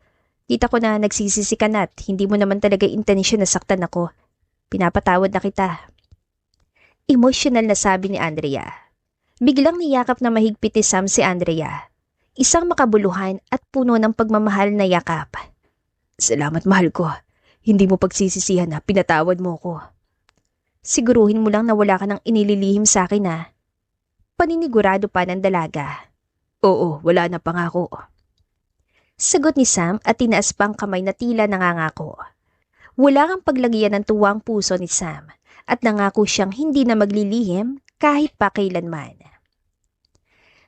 Kita ko na nagsisisi ka na at hindi mo naman talaga intensyon na saktan ako. Pinapatawad na kita. Emotional na sabi ni Andrea. Biglang niyakap na mahigpit ni Sam si Andrea. Isang makabuluhan at puno ng pagmamahal na yakap. Salamat mahal ko. Hindi mo pagsisisihan na pinatawad mo ko. Siguruhin mo lang na wala ka nang inililihim sa akin ha. Paninigurado pa ng dalaga. Oo, wala na pangako. Sagot ni Sam at tinaas pang kamay na tila nangangako. Wala kang paglagyan ng tuwang puso ni Sam at nangako siyang hindi na maglilihim kahit pa kailanman.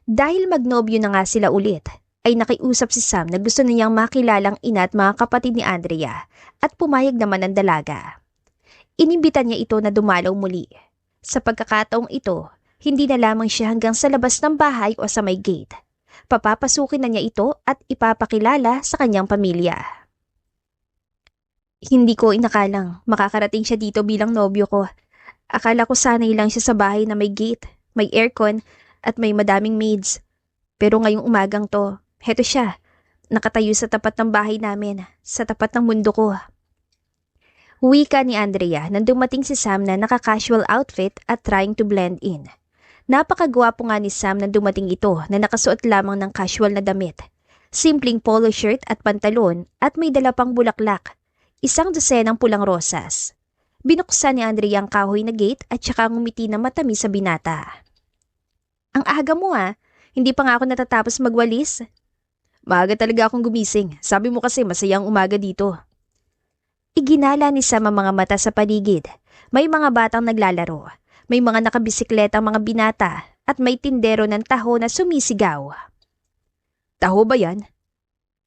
Dahil magnobyo na nga sila ulit, ay nakiusap si Sam na gusto niyang makilalang ina at mga kapatid ni Andrea at pumayag naman ng dalaga. Inimbitan niya ito na dumalaw muli. Sa pagkakataong ito, hindi na lamang siya hanggang sa labas ng bahay o sa may gate. Papapasukin na niya ito at ipapakilala sa kanyang pamilya. Hindi ko inakalang makakarating siya dito bilang nobyo ko. Akala ko sanay lang siya sa bahay na may gate, may aircon at may madaming maids. Pero ngayong umagang to, heto siya, nakatayo sa tapat ng bahay namin, sa tapat ng mundo ko. Wika ni Andrea nang dumating si Sam na naka-casual outfit at trying to blend in. Napakagwapo nga ni Sam nang dumating ito na nakasuot lamang ng casual na damit. Simpleng polo shirt at pantalon at may dala pang bulaklak. Isang dosenang pulang rosas. Binuksan ni Andrea ang kahoy na gate at saka ngumiti na matamis sa binata. Ang aga mo hindi pa nga ako natatapos magwalis. Maaga talaga akong gumising. Sabi mo kasi masayang umaga dito. Iginala ni Sam ang mga mata sa paligid. May mga batang naglalaro. May mga nakabisikleta ang mga binata at may tindero ng taho na sumisigaw. Taho ba yan?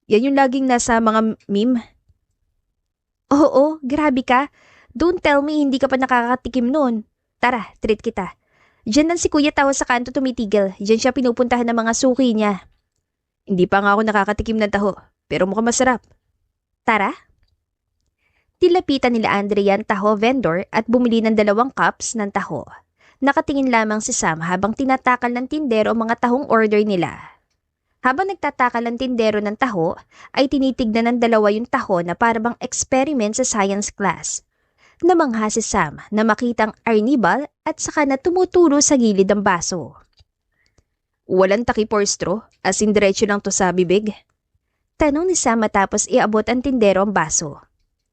Yan yung laging nasa mga meme? Oo, grabe ka. Don't tell me hindi ka pa nakakatikim noon. Tara, treat kita. Diyan lang si Kuya Taho sa kanto tumitigil. Diyan siya pinupuntahan ng mga suki niya. Hindi pa nga ako nakakatikim ng taho, pero mukhang masarap. Tara. Tilapitan nila Andrea ang taho vendor at bumili ng 2 cups ng taho. Nakatingin lamang si Sam habang tinatakal ng tindero ang mga tahong order nila. Habang nagtatakal ng tindero ng taho, ay tinitignan ng 2 yung taho na parang experiment sa science class. Namangha si Sam na makitang arnibal at saka na tumuturo sa gilid ng baso. Walang takip or straw? As in diretso lang to sa bibig? Tanong ni Sam matapos iabot ang tindero ang baso.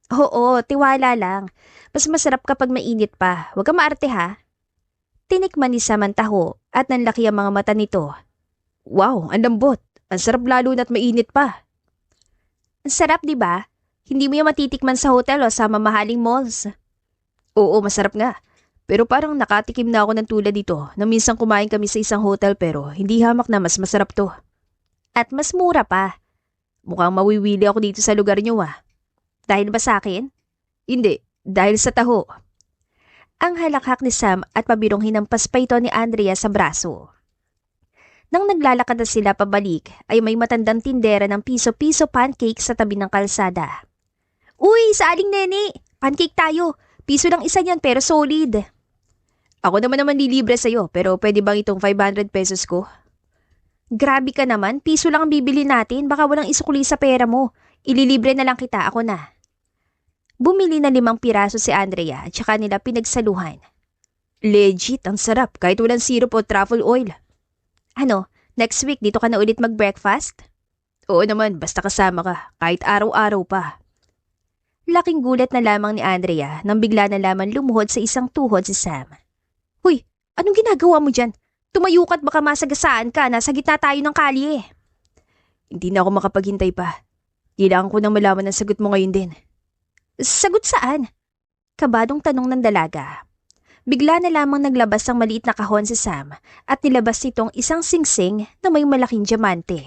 Oo, tiwala lang. Mas masarap kapag mainit pa. Huwag ka maarte ha. Tinikman ni Sam ang taho at nanlaki ang mga mata nito. Wow, ang lambot. Ang sarap lalo na't mainit pa. Ang sarap di ba? Hindi mo yung matitikman sa hotel o sa mamahaling malls. Oo, masarap nga. Pero parang nakatikim na ako ng tulad dito na minsan kumain kami sa isang hotel pero hindi hamak na mas masarap to. At mas mura pa. Mukhang mawiwili ako dito sa lugar niyo Dahil ba sa akin? Hindi, dahil sa taho. Ang halakhak ni Sam at pabirong hinampas pa ito ni Andrea sa braso. Nang naglalakad na sila pabalik ay may matandang tindera ng piso-piso pancake sa tabi ng kalsada. Uy, sa aling nene! Pancake tayo! Piso lang isa niyan pero solid. Ako naman lilibre sa'yo pero pwede bang itong 500 pesos ko? Grabe ka naman, piso lang ang bibili natin, baka walang isukli sa pera mo. Ililibre na lang kita, ako na. Bumili na 5 piraso si Andrea at saka nila pinagsaluhan. Legit, ang sarap kahit walang syrup o truffle oil. Ano, next week dito ka na ulit mag-breakfast? Oo naman, basta kasama ka, kahit araw-araw pa. Laking gulat na lamang ni Andrea nang bigla na lamang lumuhod sa isang tuhod si Sam. Huy, anong ginagawa mo dyan? Tumayo ka't baka masagasaan ka, nasa gitna tayo ng kalye. Hindi na ako makapaghintay pa. Kailangan ko nang malaman ang sagot mo ngayon din. Sagot saan? Kabadong tanong ng dalaga. Bigla na lamang naglabas ang maliit na kahon si Sam at nilabas nitong isang singsing na may malaking diamante.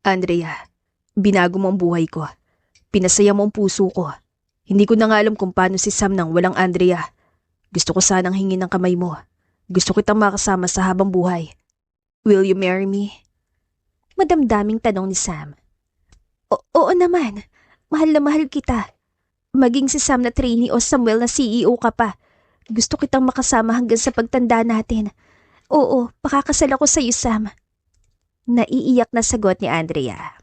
Andrea, binago mo ang buhay ko. Pinasaya mo ang puso ko. Hindi ko na nga alam kung paano si Sam nang walang Andrea. Gusto ko sanang hingin ng kamay mo. Gusto kitang makasama sa habang buhay. Will you marry me? Madamdaming tanong ni Sam. Oo naman. Mahal na mahal kita. Maging si Sam na trainee o Samuel na CEO ka pa. Gusto kitang makasama hanggang sa pagtanda natin. Oo, pakakasal ako sa iyo, Sam. Naiiyak na sagot ni Andrea.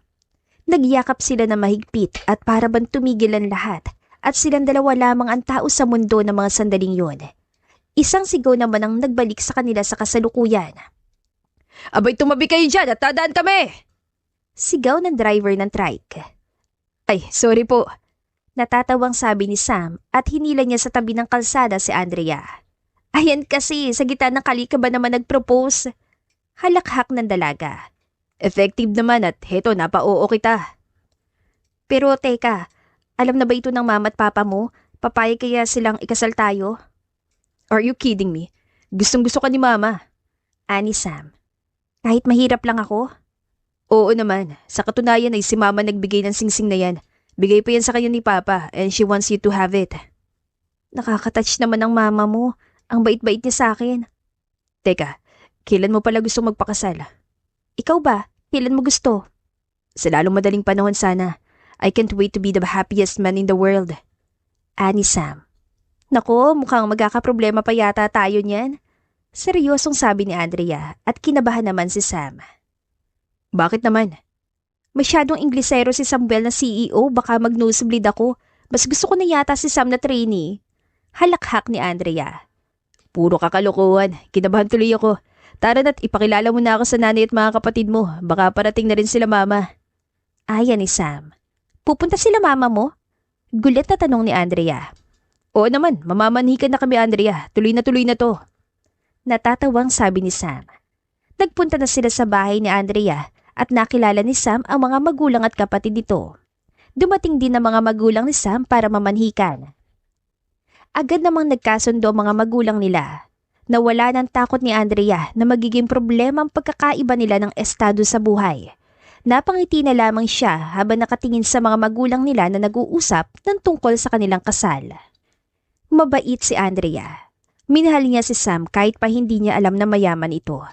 Nagyakap sila na mahigpit at para bang tumigil ang lahat at silang dalawa lamang ang tao sa mundo ng mga sandaling yun. Isang sigaw naman ang nagbalik sa kanila sa kasalukuyan. Abay, tumabi kayo dyan at tadaan kami! Sigaw ng driver ng trike. Ay, sorry po. Natatawang sabi ni Sam at hinila niya sa tabi ng kalsada si Andrea. Ayan kasi, sa gitna ng kali ka ba naman nag-propose? Halakhak ng dalaga. Effective naman at heto, napa-oo kita. Pero teka, alam na ba ito ng mama at papa mo? Papayag kaya silang ikasal tayo? Are you kidding me? Gustong-gusto ka ni mama. Ani Sam. Kahit mahirap lang ako? Oo naman. Sa katunayan ay si mama nagbigay ng singsing na yan. Bigay pa yan sa kanya ni papa and she wants you to have it. Nakakatouch naman ng mama mo. Ang bait-bait niya sa akin. Teka, kailan mo pala gusto magpakasal? Ikaw ba? Kailan mo gusto? Sa lalong madaling panahon sana. I can't wait to be the happiest man in the world. Ani Sam. Nako, mukhang magkakaproblema pa yata tayo niyan. Seryosong sabi ni Andrea at kinabahan naman si Sam. Bakit naman? Masyadong Inglesero si Samuel na CEO, baka mag-nosebleed ako. Mas gusto ko na yata si Sam na trainee. Halakhak ni Andrea. Puro kakalokohan, kinabahan tuloy ako. Tara na't ipakilala mo na ako sa nanay at mga kapatid mo, baka parating na rin sila mama. Ayan ni Sam. Pupunta sila mama mo? Gulat na tanong ni Andrea. Oo naman, mamamanhikan na kami Andrea, tuloy na to. Natatawang sabi ni Sam. Nagpunta na sila sa bahay ni Andrea at nakilala ni Sam ang mga magulang at kapatid nito. Dumating din ang mga magulang ni Sam para mamanhikan. Agad namang nagkasundo ang mga magulang nila. Nawala ng takot ni Andrea na magiging problema ang pagkakaiba nila ng estado sa buhay. Napangiti na lamang siya habang nakatingin sa mga magulang nila na nag-uusap ng tungkol sa kanilang kasal. Mabait si Andrea. Minahal niya si Sam kahit pa hindi niya alam na mayaman ito.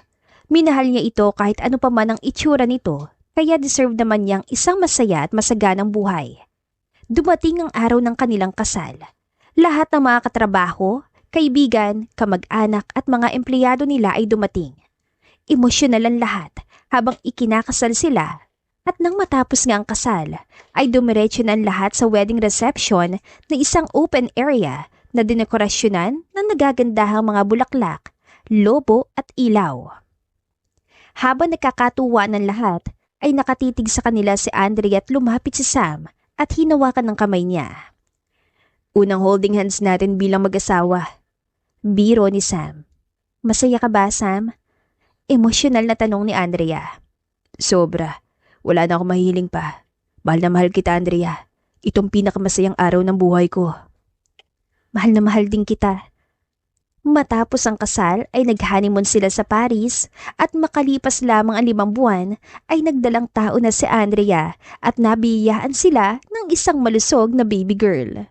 Minahal niya ito kahit ano pa man ang itsura nito, kaya deserve naman niyang isang masaya at masaganang buhay. Dumating ang araw ng kanilang kasal. Lahat ng mga katrabaho, kaibigan, kamag-anak at mga empleyado nila ay dumating. Emosyonal ang lahat habang ikinakasal sila at nang matapos nga ang kasal ay dumiretso na ang lahat sa wedding reception na isang open area na dinekorasyonan ng nagagandahang mga bulaklak, lobo at ilaw. Habang nakakatuwa ng lahat, ay nakatitig sa kanila si Andrea at lumapit si Sam at hinawakan ng kamay niya. Unang holding hands natin bilang mag-asawa. Biro ni Sam. Masaya ka ba, Sam? Emosyonal na tanong ni Andrea. Sobra. Wala na akong mahihiling pa. Mahal na mahal kita, Andrea. Itong pinakamasayang araw ng buhay ko. Mahal na mahal din kita. Matapos ang kasal ay nag-honeymoon sila sa Paris at makalipas lamang ang 5 buwan ay nagdalang tao na si Andrea at nabiyayaan sila ng isang malusog na baby girl.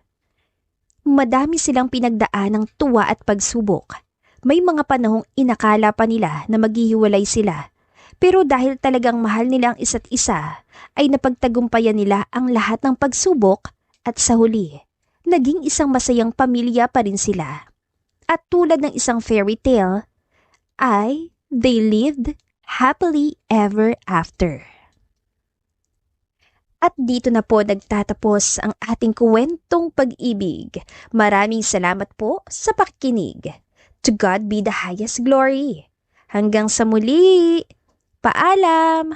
Madami silang pinagdaan ng tuwa at pagsubok. May mga panahong inakala pa nila na maghihiwalay sila. Pero dahil talagang mahal nila ang isa't isa, ay napagtagumpayan nila ang lahat ng pagsubok at sa huli, naging isang masayang pamilya pa rin sila. At tulad ng isang fairy tale, ay they lived happily ever after. At dito na po nagtatapos ang ating kwentong pag-ibig. Maraming salamat po sa pakikinig. To God be the highest glory. Hanggang sa muli. Paalam!